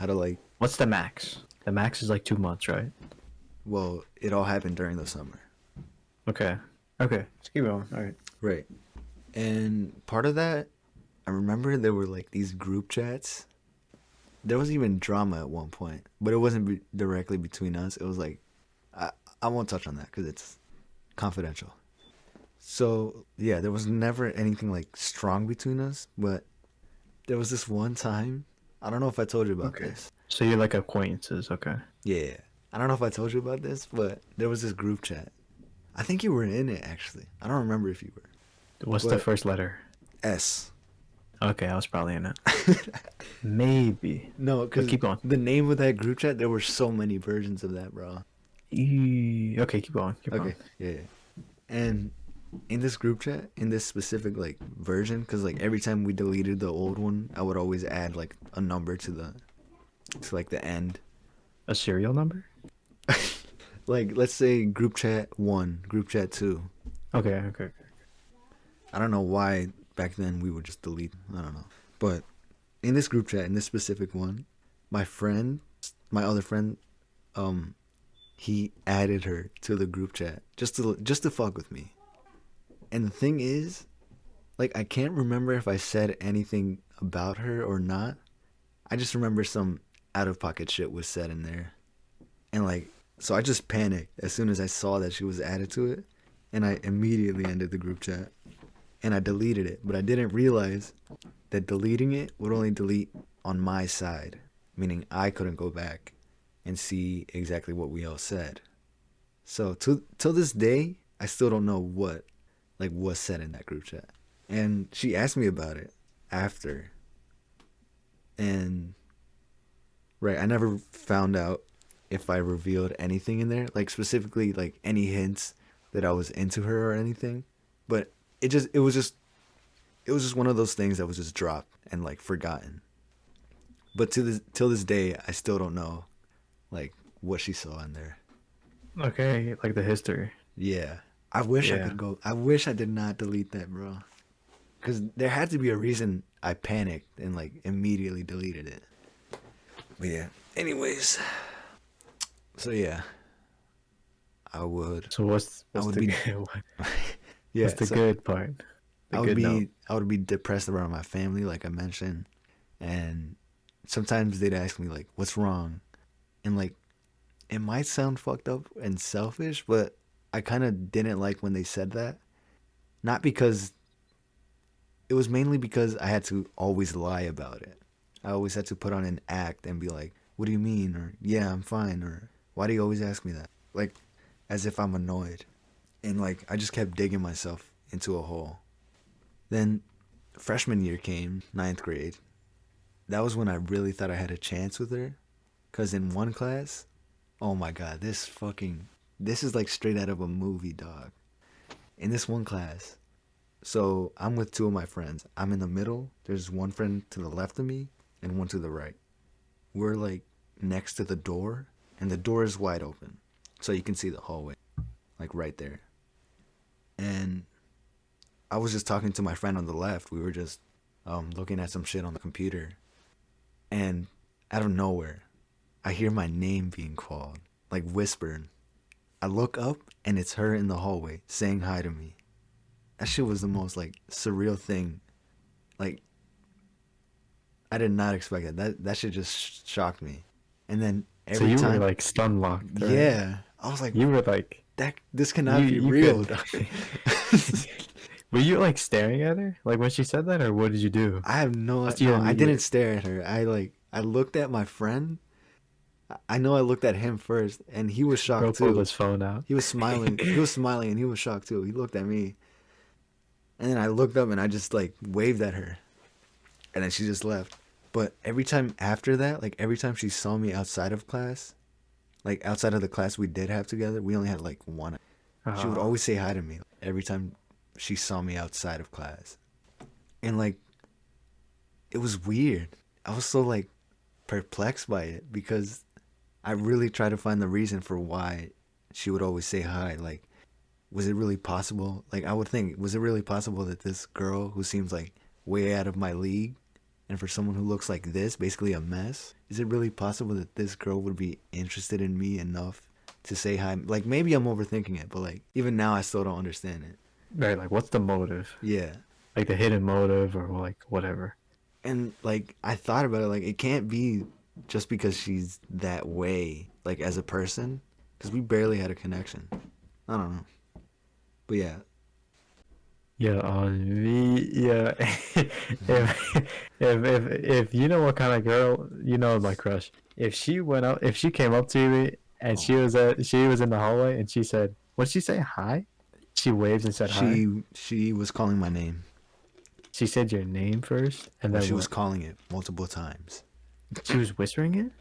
to like. What's the max? The max is like 2 months, right? Well, it all happened during the summer, Okay. Okay. Let's keep going. All right. right? And part of that, I remember there were like these group chats. There was even drama at one point, but it wasn't directly between us. It was like, I won't touch on that because it's confidential. So yeah, there was never anything like strong between us, but there was this one time. I don't know if I told you about Okay. this. So you're like acquaintances. Okay. Yeah, I don't know if I told you about this, but there was this group chat. I think you were in it actually. I don't remember if you were. What's the But first letter? S. Okay, I was probably in it. Maybe. No, But because keep going. the name of that group chat, there were so many versions of that, bro. Okay, keep going. Keep Okay, going. yeah. And in this group chat, in this specific like version, because like every time we deleted the old one, I would always add like a number to like the end. A serial number? Like let's say group chat 1, group chat 2. Okay. Okay. I don't know why back then we would just delete. I don't know. But in this group chat, in this specific one, my other friend, he added her to the group chat just to fuck with me. And the thing is, like I can't remember if I said anything about her or not. I just remember some out of pocket shit was said in there. And like so I just panicked as soon as I saw that she was added to it, and I immediately ended the group chat. And I deleted it, but I didn't realize that deleting it would only delete on my side, meaning I couldn't go back and see exactly what we all said. So till this day, I still don't know what like was said in that group chat. And she asked me about it after. And right, I never found out if I revealed anything in there, like specifically like any hints that I was into her or anything. But it was just one of those things that was just dropped and like forgotten. But till this day, I still don't know like what she saw in there. Okay, like the history. Yeah, I wish I Yeah. could go. I wish I did not delete that, bro. Because there had to be a reason I panicked and like immediately deleted it. But yeah. Anyways, so yeah, I would. So what's I would the be. good, Yeah. what's the So good part? The good note. I would be depressed around my family, like I mentioned, and sometimes they'd ask me like, "What's wrong?" And like, it might sound fucked up and selfish, but I kind of didn't like when they said that. Not because it was mainly because I had to always lie about it. I always had to put on an act and be like, "What do you mean?" Or "Yeah, I'm fine," or "Why do you always ask me that?" Like, as if I'm annoyed, and like I just kept digging myself into a hole. Then freshman year came, ninth grade. That was when I really thought I had a chance with her. Because in one class, oh my god, this fucking This is like straight out of a movie, dog. In this one class, so I'm with two of my friends. I'm in the middle. There's one friend to the left of me and one to the right. We're like next to the door, and the door is wide open, so you can see the hallway, like right there. And I was just talking to my friend on the left. We were just looking at some shit on the computer, and out of nowhere, I hear my name being called, like whispered. I look up, and it's her in the hallway saying hi to me. That shit was the most like surreal thing. Like, I did not expect it. That shit just shocked me. And then So every you were time, like stun locked, right? yeah, I was like, You were like, that this cannot be you real. could. Were you like staring at her, like when she said that, or what did you do? I have What's no. your I didn't immediate? stare at her. I looked at my friend. I know I looked at him first, and he was Bro shocked pulled too. his phone out. He was smiling. He was smiling, and he was shocked too. He looked at me, and then I looked up, and I just like waved at her, and then she just left. But every time after that, like every time she saw me outside of class, like outside of the class we did have together, we only had like one. She would Oh, always say hi to me every time she saw me outside of class. And like it was weird. I was so like perplexed by it because I really tried to find the reason for why she would always say hi. Like, was it really possible? Like, I would think, was it really possible that this girl who seems like way out of my league, and for someone who looks like this, basically a mess, is it really possible that this girl would be interested in me enough to say hi? Like, maybe I'm overthinking it, but like, even now, I still don't understand it. right. Like, what's the motive? Yeah. Like the hidden motive, or like whatever. And like, I thought about it, like, it can't be just because she's that way, like, as a person, because we barely had a connection. I don't know. But yeah, Yeah, on me, yeah. If you know what kind of girl, you know my crush. If she came up to me and oh, she was in the hallway and she said, "What'd she say? Hi?" She waved and said hi. she was calling my name. She said your name first, and Well, then she was what? calling it multiple times. She was whispering it,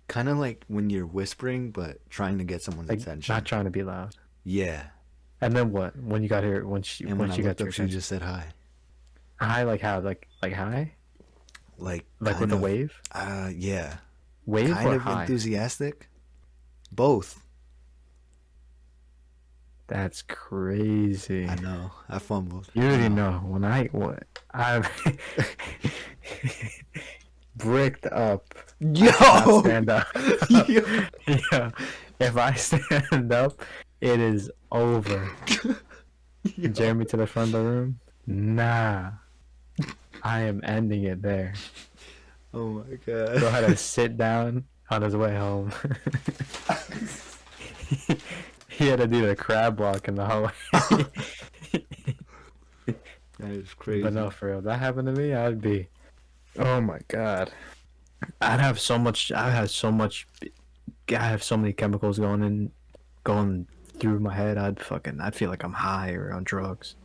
Kind of like when you're whispering, but trying to get someone's like not attention. trying to be loud. Yeah. And then what? When you got here, And when when I she got looked your up, she attention, just said hi. hi, like how, like hi, like with Kind the of, wave, yeah. wave Kind or of hi. enthusiastic. Both. That's crazy. I know. I fumbled. You I already know. know when I've bricked up. I cannot Yo! stand up. Yo! Yeah, if I stand up, it is over. Yo! Jeremy to the front of the room. Nah, I am ending it there. Oh my Bro had god. to sit down on his way home. He had to do the crab walk in the hallway. That is But no, crazy. for real, that happened to me, I'd be. Oh my god. I'd have so much. I have so much. I have so many chemicals going through my head. I'd feel like I'm high or on drugs.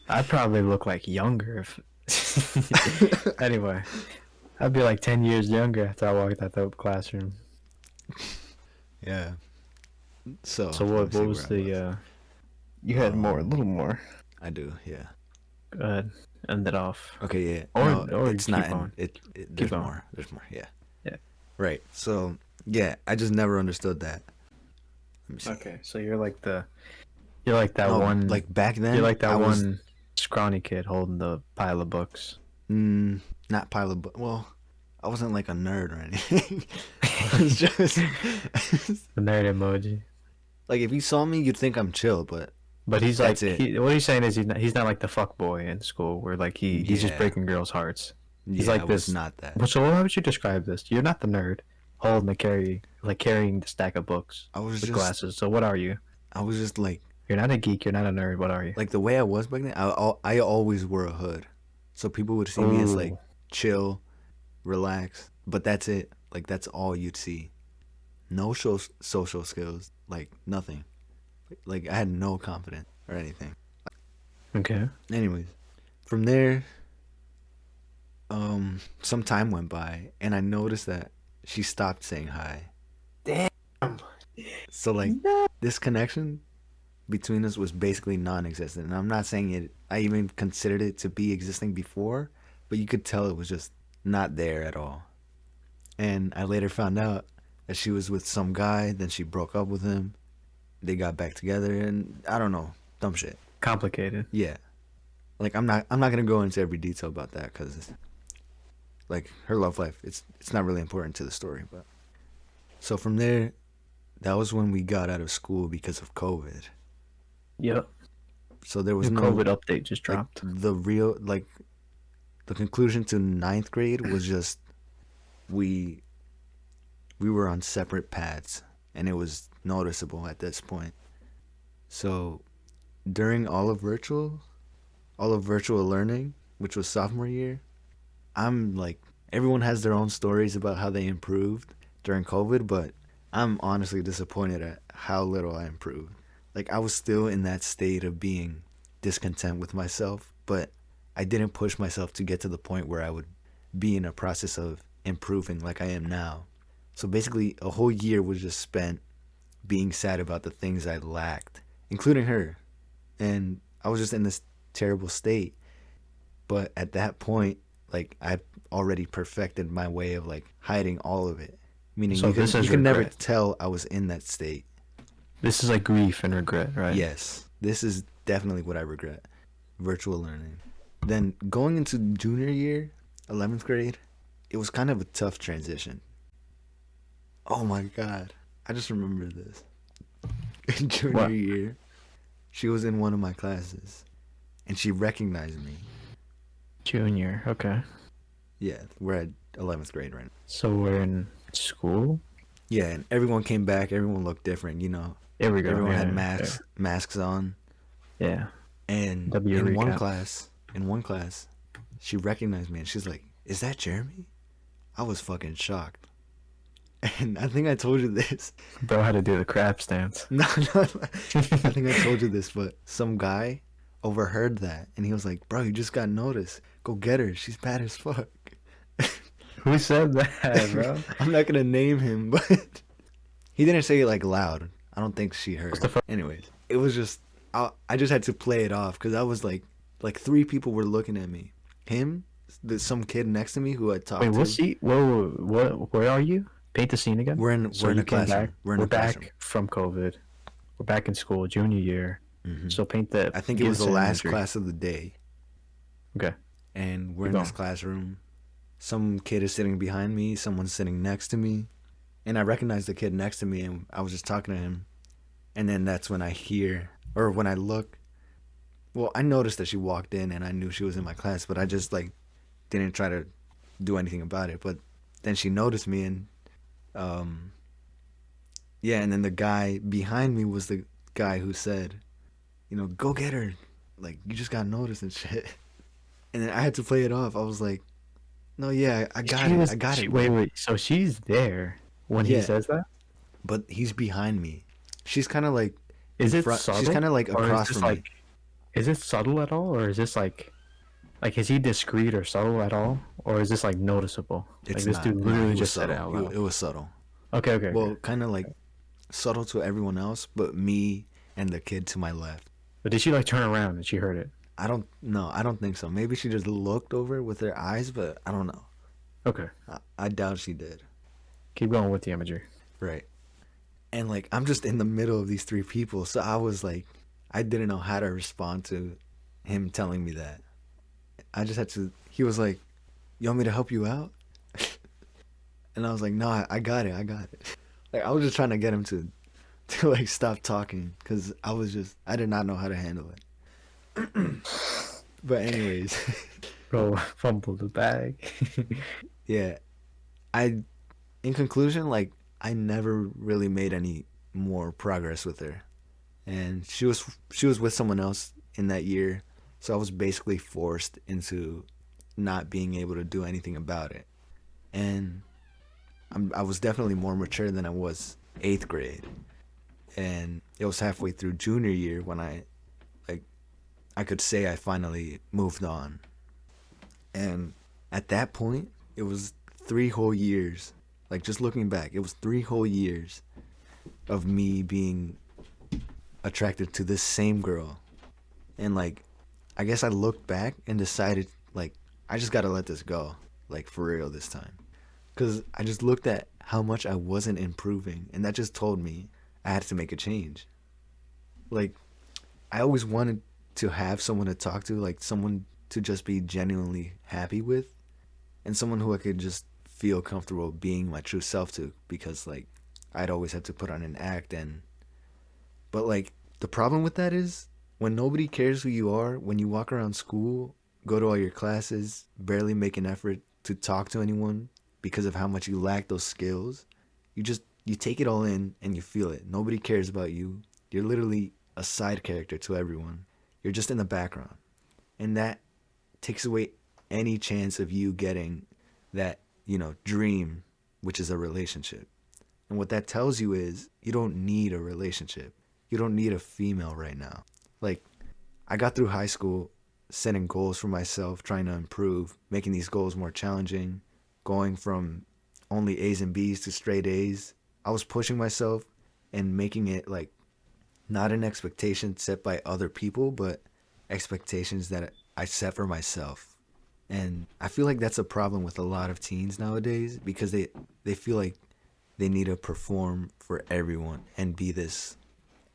I'd probably look like younger if. Anyway, I'd be like 10 years younger after I walked out the classroom. Yeah. So So let me what see where was I the? was. You had more, a little more. I do. Yeah. Go ahead, end it off, Okay. Yeah. or No, it's not. keep on. There's Keep on. more. There's more. Yeah. Yeah. Right. So yeah, I just never understood that. Let me see. Okay, so you're like that No, one. like back You're then, like that I was one scrawny kid holding the pile of books. not pile of well, I wasn't like a nerd or anything. I was just The nerd emoji. like if you saw me, you'd think I'm chill, but But he's like, that's it. what he's saying is he's not like the fuck boy in school where like he's just Yeah, breaking girls' hearts. He's yeah, I like was this. not that. Well, so how would you describe this? You're not the nerd holding carrying the stack of books I was with just, glasses. So what are you? I was just You're not a geek. You're not a nerd. What are you? like the way I was back then. I always wore a hood, so people would see me as like Oh, chill, relaxed, but that's it. Like that's all you'd see. No social skills, like nothing. Like I had no confidence or anything. okay. Anyways, from there, some time went by, and I noticed that she stopped saying hi. Damn. So like No. this connection between us was basically non-existent. And I'm not saying it. I even considered it to be existing before, but you could tell it was just not there at all. And I later found out that she was with some guy. Then she broke up with him. They got back together, and I don't know, dumb shit. Complicated. Yeah, like I'm not gonna go into every detail about that because like her love life, it's not really important to the story. But so from there, that was when we got out of school because of COVID. Yep. So there was New no COVID update just like dropped. the real like the conclusion to ninth grade was just we we were on separate paths, and it was noticeable at this point. So during all of virtual learning, which was sophomore year, I'm like, everyone has their own stories about how they improved during COVID, but I'm honestly disappointed at how little I improved. Like, I was still in that state of being discontent with myself, but I didn't push myself to get to the point where I would be in a process of improving like I am now. So basically, a whole year was just spent being sad about the things I lacked, including her. And I was just in this terrible state. But at that point, like I already perfected my way of like hiding all of it. Meaning So this you is can never regret. tell I was in that state. This is like grief and regret, right? Yes. This is definitely what I regret. Virtual learning. Then going into junior year, 11th grade, it was kind of a tough transition. Oh my god. I just remember this. In junior What? year, she was in one of my classes and she recognized me. Junior. Okay. Yeah, we're at 11th grade right now. So we're in school. Yeah, and everyone came back. Everyone looked different, you know. There we go. Everyone had Yeah. masks on. Yeah. And W recap. in one class, she recognized me and she's like, "Is that Jeremy?" I was fucking shocked. And I think I told you this. Bro had to do the crab stance. No, no, I think I told you this, but some guy overheard that and he was like, "Bro, you just got noticed. Go get her. She's bad as fuck." Who said that, bro? I'm not gonna name him, but he didn't say it like loud. I don't think she heard. What's the fuck? Anyways, it was just I just had to play it off because I was like three people were looking at me. Him, some kid next to me who I talked Wait, to. what seat? Whoa, what? Where are you? Paint the scene again. We're in So we're in you a came classroom. back. We're in We're a classroom. back from COVID. We're back in school, junior year. Hmm. So paint the. I think it give was the us an last imagery. class of the day, Okay. and we're Keep in this going. classroom. Some kid is sitting behind me. Someone's sitting next to me, and I recognized the kid next to me, and I was just talking to him. And then that's when I hear, or when I look. Well, I noticed that she walked in, and I knew she was in my class, but I just like didn't try to do anything about it. But then she noticed me, and um, yeah, and then the guy behind me was the guy who said, you know, go get her, like you just got noticed and shit. And then I had to play it off. I was like, no, yeah, I got it, I got it. Wait, wait. So she's there when he Yeah, says that? but he's behind me. She's kind of like Is in it front. She's subtle? kind of like Or is across this from me. like, is it subtle at all? Or is this like, is he discreet or subtle at all? Or is this like noticeable? Like It's this not. dude No, literally he was just said it subtle. out loud. It was subtle. Okay, okay, okay. Well, kind of like subtle to everyone else, but me and the kid to my left. But did she like turn around and she heard it? I don't know. I don't think so. Maybe she just looked over with her eyes, but I don't know. Okay. I doubt she did. Keep going with the imagery. Right. And like I'm just in the middle of these three people, so I was like, I didn't know how to respond to him telling me that. I just had to. He was like, "You want me to help you out?" And I was like, "No, I got it. I got it." Like I was just trying to get him to like stop talking because I did not know how to handle it. But anyways, Bro, fumbled the bag. yeah, I in conclusion, like I never really made any more progress with her, and she was with someone else in that year, so I was basically forced into not being able to do anything about it, and I was definitely more mature than I was eighth grade, and it was halfway through junior year when like I could say I finally moved on, and at that point it was 3 whole years. Like just looking back, it was 3 whole years of me being attracted to this same girl. And like, I guess I looked back and decided, like, I just gotta let this go, like, for real this time. Because I just looked at how much I wasn't improving, and that just told me I had to make a change. Like, I always wanted to have someone to talk to, like, someone to just be genuinely happy with, and someone who I could just feel comfortable being my true self to, because, like, I'd always have to put on an act. And but like, the problem with that is when nobody cares who you are, when you walk around school, go to all your classes, barely make an effort to talk to anyone because of how much you lack those skills, you take it all in and you feel it. Nobody cares about you. You're literally a side character to everyone. You're just in the background. And that takes away any chance of you getting that, dream, which is a relationship. And what that tells you is you don't need a relationship. You don't need a female right now. Like, I got through high school setting goals for myself, trying to improve, making these goals more challenging, going from only A's and B's to straight A's. I was pushing myself and making it like not an expectation set by other people, but expectations that I set for myself. And I feel like that's a problem with a lot of teens nowadays because they feel like they need to perform for everyone and be this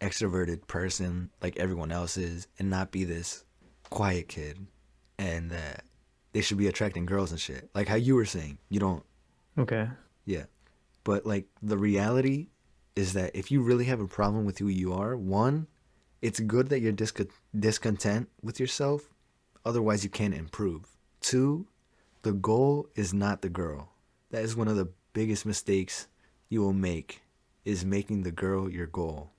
extroverted person like everyone else is and not be this quiet kid, and that they should be attracting girls and shit. Like how you were saying, you don't, Okay. yeah. But like the reality is that if you really have a problem with who you are, one, it's good that you're discontent with yourself. Otherwise, you can't improve. Two, the goal is not the girl. That is one of the biggest mistakes you will make, is making the girl your goal.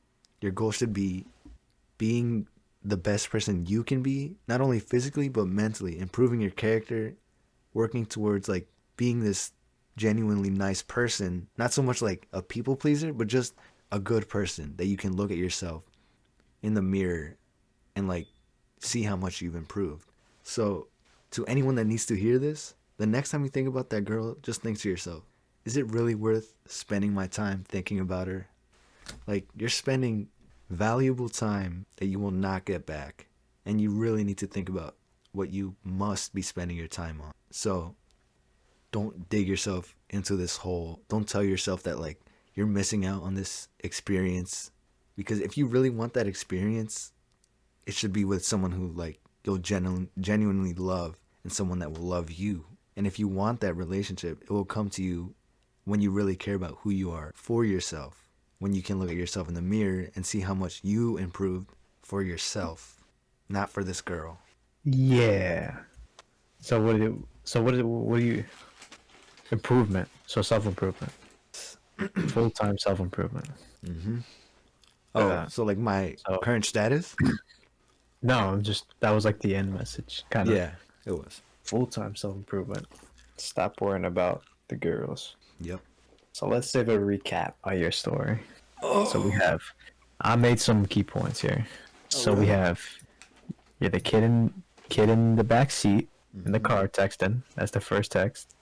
Your goal should be being the best person you can be, not only physically, but mentally, improving your character, working towards like being this genuinely nice person, not so much like a people pleaser, but just a good person that you can look at yourself in the mirror and like see how much you've improved. So, to anyone that needs to hear this, the next time you think about that girl, just think to yourself, is it really worth spending my time thinking about her? Like, you're spending valuable time that you will not get back. And you really need to think about what you must be spending your time on. So, don't dig yourself into this hole. Don't tell yourself that, like, you're missing out on this experience. Because if you really want that experience, it should be with someone who, like, you'll genuinely love and someone that will love you. And if you want that relationship, it will come to you when you really care about who you are for yourself. When you can look at yourself in the mirror and see how much you improved for yourself, not for this girl. Yeah. So what do you improvement? So self-improvement. Full-time self-improvement. Mm-hmm. Oh, Uh, so like my so current status? no, I'm just that was like the end message, kind of. Yeah, it was. Full-time self-improvement. Stop worrying about the girls. Yep. So let's give a recap of your story. So we Oh, have, I made some key points here. oh So we really? have, yeah, the kid in the back seat in the Mm-hmm. car texting. That's the first text.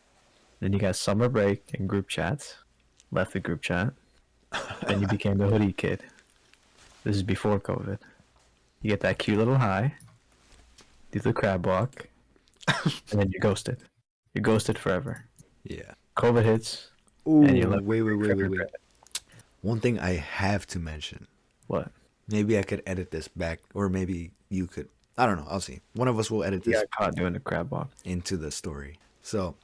Then you got summer break and group chats. Left the group chat. Then you became the hoodie kid. This is before COVID. You get that cute little high. Do the crab walk, and then you're ghosted. You're ghosted forever. Yeah. COVID hits, and you're Ooh, left wait, with wait, your wait, wait, credit wait. credit. One thing I have to mention. What? Maybe I could edit this back, or maybe you could. I don't know. I'll see. One of us will edit You this got caught doing the crab walk. into the story. So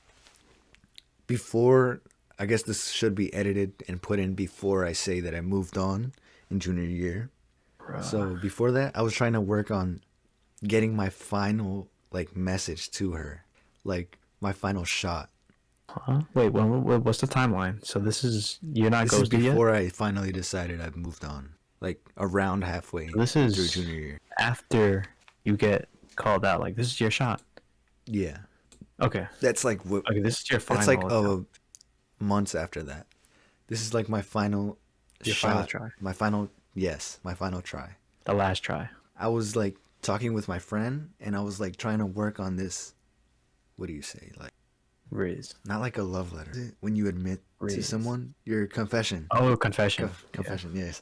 before, I guess this should be edited and put in before I say that I moved on in junior year. Bruh. So before that, I was trying to work on getting my final like message to her, like my final shot. Huh? Wait, what's the timeline? So this is you're not This is ghosted yet. before I finally decided I've moved on, like around So halfway this through is junior year. after you get called out. Like this is your shot. Yeah, Okay. that's like what. Okay. This is your That's like final attempt. months after that. This is like my final Your final shot. try. My final, yes, my final try. The last try. I was like talking with my friend, and I was like trying to work on this. What do you say? Like Riz. Not like a love letter. When you admit to Riz. someone, your confession. Oh, confession. Confession, yes.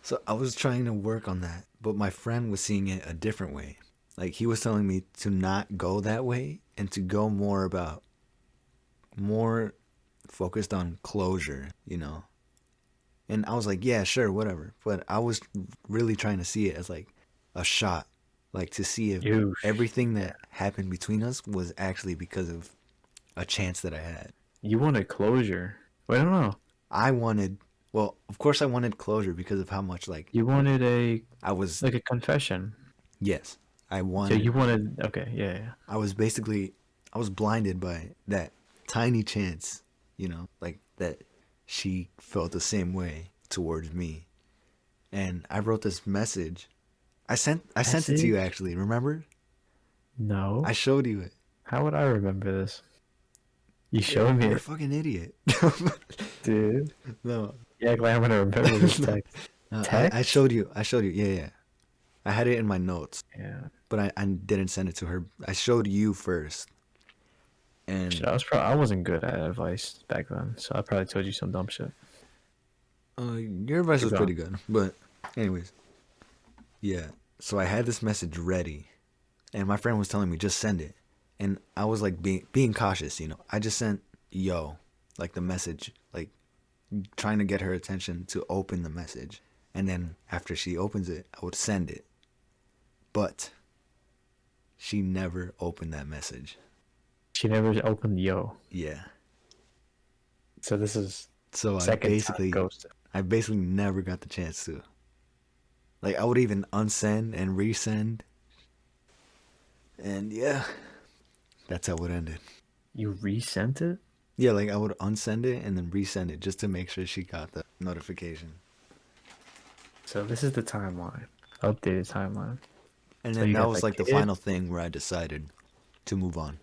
So I was trying to work on that, but my friend was seeing it a different way. Like he was telling me to not go that way and to go more focused on closure, you know. And I was like, yeah, sure, whatever. But I was really trying to see it as like a shot, like to see if You. everything that happened between us was actually because of a chance that I had. You wanted closure. Wait, I don't know. I wanted, well, of course I wanted closure because of how much like You wanted I was, like a confession. yes, I So wanted, you wanted. Okay, yeah. I was basically, I was blinded by that tiny chance, you know, like that she felt the same way towards me. And I wrote this message. I sent it to you Message? actually, remember? No. I showed you it. How would I remember this? You showed me You're a it, fucking idiot. dude. No. Yeah, glad I'm gonna remember this text. No, I Text? showed you. I showed you. Yeah, yeah. I had it in my notes, Yeah. but I didn't send it to her. I showed you first. Shit, And I wasn't good at advice back then, so I probably told you some dumb shit. your advice Keep was going. pretty good. But anyways, yeah. So I had this message ready, and my friend was telling me just send it, and I was like being cautious, you know. I just sent yo, like the message, like trying to get her attention to open the message, and then after she opens it, I would send it. But she never opened that message. She never opened yo. Yeah. So this is So second time ghosted. I basically never got the chance to. Like I would even unsend and resend. And yeah, that's how it ended. You resent it? Yeah, like I would unsend it and then resend it just to make sure she got the notification. So this is the timeline. Updated timeline. And So then you that got was the like the kid. final thing where I decided to move on.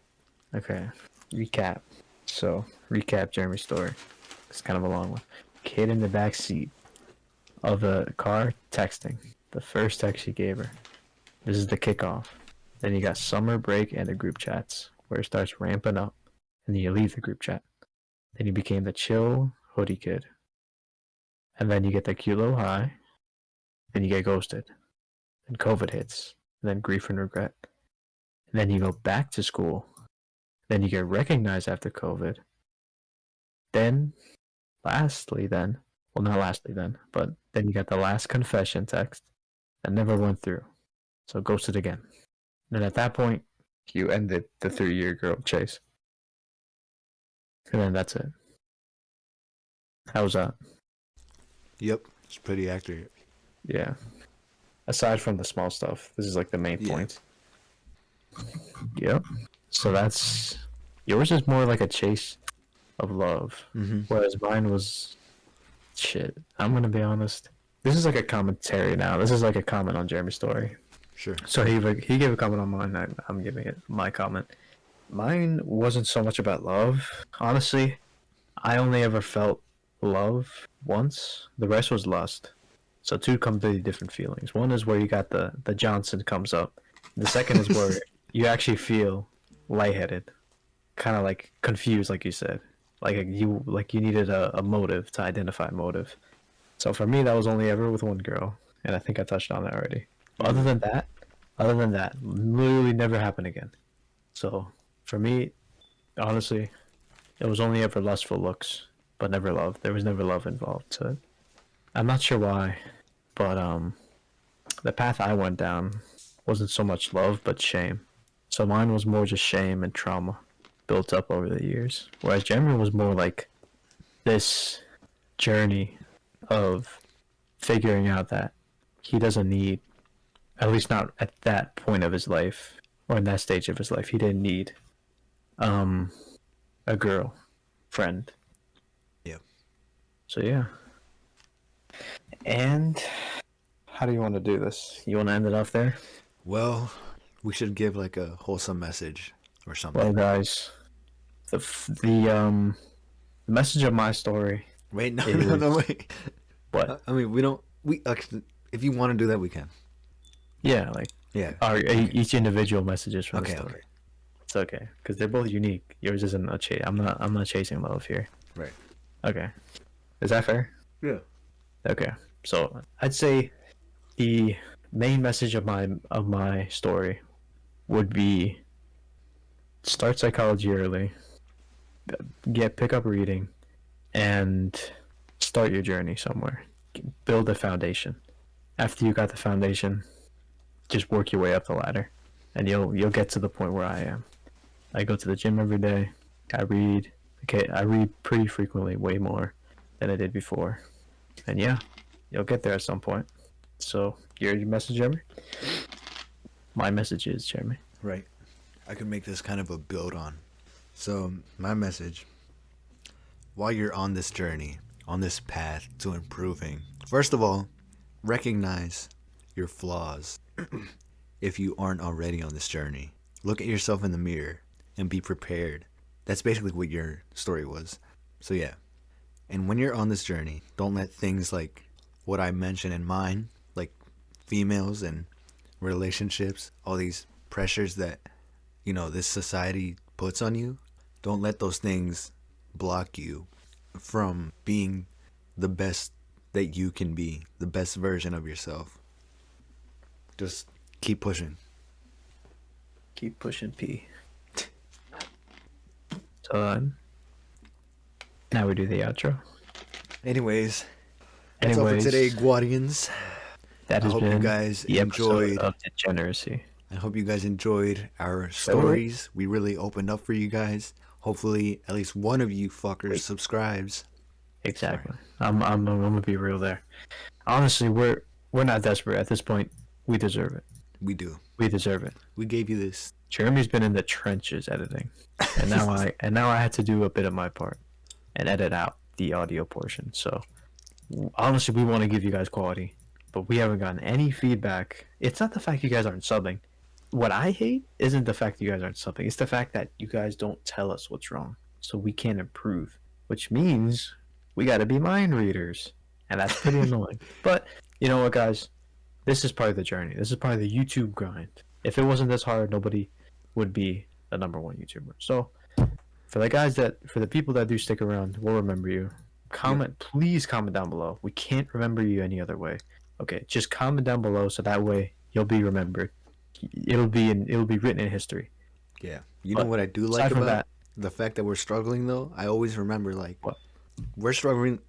Okay. Recap. So recap Jeremy's story. It's kind of a long one. Kid in the back seat of the car texting. The first text she gave her. This is the kickoff. Then you got summer break and the group chats where it starts ramping up. And then you leave the group chat. Then you became the chill hoodie kid. And then you get the cute little high. Then you get ghosted. Then COVID hits. And then grief and regret. And then you go back to school. Then you get recognized after COVID. Then, lastly, then, well, not lastly, then, but then you got the last confession text that never went through. So ghosted again. And at that point, you ended the 3-year girl chase. And then that's it. How was that? Yep, it's pretty accurate. Yeah. Aside from the small stuff, this is like the main Yeah. point. Yep. So that's yours is more like a chase of love, whereas mine was shit. I'm gonna be honest. This is like a commentary now. This is like a comment on Jeremy's story. Sure. So he gave a comment on mine. I'm giving it my comment. Mine wasn't so much about love. Honestly, I only ever felt love once. The rest was lust. So two completely different feelings. One is where you got the Johnson comes up. The second is where you actually feel lightheaded, kind of like confused, like you said, like you needed a motive to identify motive. So for me, that was only ever with one girl, and I think I touched on that already. But other than that, literally never happened again. So for me, honestly, it was only ever lustful looks, but never love. There was never love involved. So I'm not sure why, but the path I went down wasn't so much love, but shame. So mine was more just shame and trauma built up over the years. Whereas Jeremy was more like this journey of figuring out that he doesn't need, at least not at that point of his life or in that stage of his life, he didn't need a girl friend. Yep. So yeah. And how do you want to do this? You want to end it off there? Well, we should give like a wholesome message or something. Well, guys, the message of my story. Wait, no, is, no, wait. What? I mean, we actually, if you want to do that, we can. Yeah, like Yeah. our each individual messages from the Okay, story. okay. It's okay because they're both unique. Yours isn't a chase. I'm not chasing love here. Right. Okay, is that fair? Yeah. Okay, so I'd say the main message of my story would be start psychology early, pick up reading, and start your journey somewhere. Build a foundation. After you got the foundation, just work your way up the ladder, and you'll get to the point where I am. I go to the gym every day. I read. Okay, I read pretty frequently, way more than I did before. And yeah, you'll get there at some point. So your message, Jeremy? My message is, Jeremy. Right. I could make this kind of a build on. So, my message, while you're on this journey, on this path to improving, first of all, recognize your flaws if you aren't already on this journey. Look at yourself in the mirror and be prepared. That's basically what your story was. So, yeah. And when you're on this journey, don't let things like what I mentioned in mine, like females and relationships, all these pressures that, this society puts on you, don't let those things block you from being the best that you can be, the best version of yourself. Just keep pushing. Keep pushing, P. So now we do the outro. Anyways, that's all for today, Guardians. That has I hope been you guys the enjoyed episode of Degeneracy. I hope you guys enjoyed our stories. We really opened up for you guys. Hopefully, at least one of you fuckers subscribes. Exactly. I'm gonna be real there. Honestly, we're not desperate at this point. We deserve it. We do. We deserve it. We gave you this. Jeremy's been in the trenches editing, and now I had to do a bit of my part and edit out the audio portion. So honestly, we want to give you guys quality, but we haven't gotten any feedback. It's not the fact you guys aren't subbing. What I hate isn't the fact you guys aren't subbing. It's the fact that you guys don't tell us what's wrong, so we can't improve. Which means we got to be mind readers, and that's pretty annoying. But you know what, guys? This is part of the journey. This is part of the YouTube grind. If it wasn't this hard, nobody would be the #1 YouTuber. So, for the people that do stick around, we'll remember you. Please comment down below. We can't remember you any other way. Okay, just comment down below so that way you'll be remembered. It'll be written in history. Yeah. You know what I do like about that, the fact that we're struggling though? I always remember what? we're struggling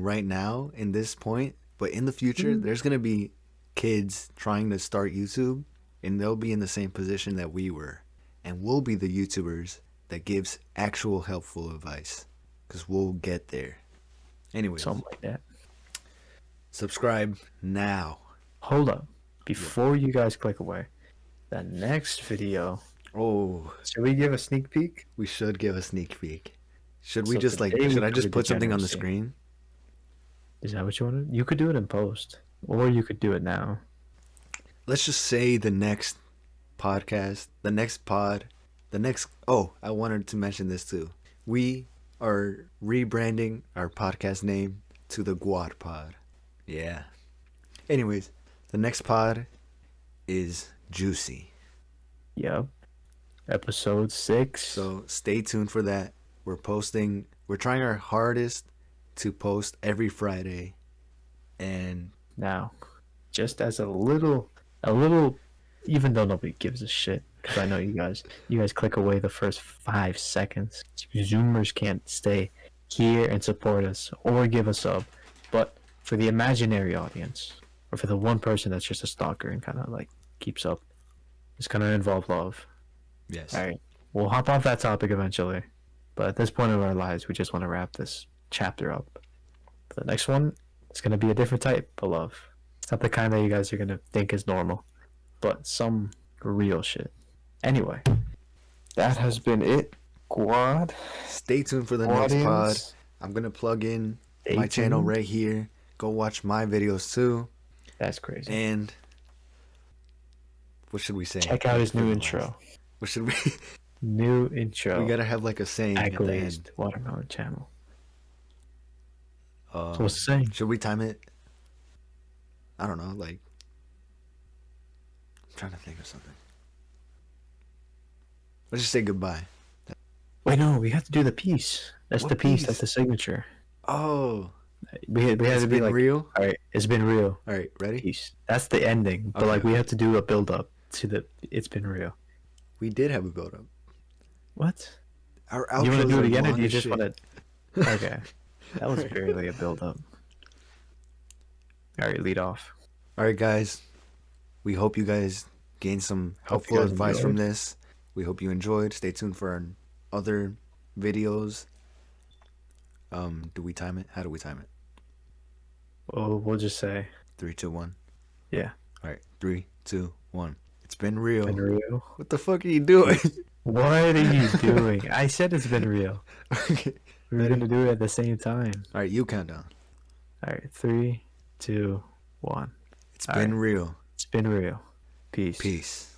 right now in this point, but in the future there's going to be kids trying to start YouTube and they'll be in the same position that we were, and we'll be the YouTubers that gives actual helpful advice, cuz we'll get there. Anyway, Something like that. Subscribe now. Hold up. Before you guys click away, the next video. Oh, Should we give a sneak peek? we should give a sneak peek. Should we So just today should we I just covered put something on the Degeneracy. screen? Is that what you want to? You could do it in post, or you could do it now. Let's just say the next podcast, oh, I wanted to mention this too. We are rebranding our podcast name to the GWAD Pod. Yeah. Anyways, the next pod is juicy. Yep. Episode 6. So stay tuned for that. We're trying our hardest to post every Friday. And now, just as a little, even though nobody gives a shit, because I know you guys click away the first 5 seconds. Zoomers can't stay here and support us or give a sub, but for the imaginary audience, or for the one person that's just a stalker and kind of like keeps up, it's gonna involve love. yes. All right, we'll hop off that topic eventually, but at this point in our lives, we just want to wrap this chapter up. The next one is gonna be a different type of love. It's not the kind that you guys are gonna think is normal, but some real shit. Anyway, that has been it. GWAD. Stay tuned for the Audience. next pod. I'm gonna plug in my channel right here. Go watch my videos too. That's crazy. And what should we say? Check out his new intro. What should we? New intro. We gotta have like a saying at the end. Glazed Watermelon Channel. So what's the saying? Should we time it? I don't know. Like, I'm trying to think of something. Let's just say goodbye. Wait, no, we have to do the piece. That's the What piece. That's piece? the signature. Oh, We have it's to be been like, real. all right, it's been real. All right, ready? Peace. That's the ending. But Okay, like, we okay. have to do a build up to the. It's been real. We did have a build up. What? Our Do you want to outros do it are again, or long do you as just want shit. to? Okay, that was barely a build up. All right, lead off. All right, guys. We hope you guys gained some Hope you helpful guys advice from enjoyed. this. We hope you enjoyed. Stay tuned for our other videos. Do we time it? How do we time it? Well, we'll just say, 3, 2, 1. yeah, All right, 3, 2, 1. It's been it's been real. real. What the fuck are you doing? Peace. What are you doing? I said it's been real. Okay, We were ready? gonna do it at the same time. All right, you count down. All right, 3, 2, 1. It's All been right, real. it's been real. Peace. Peace.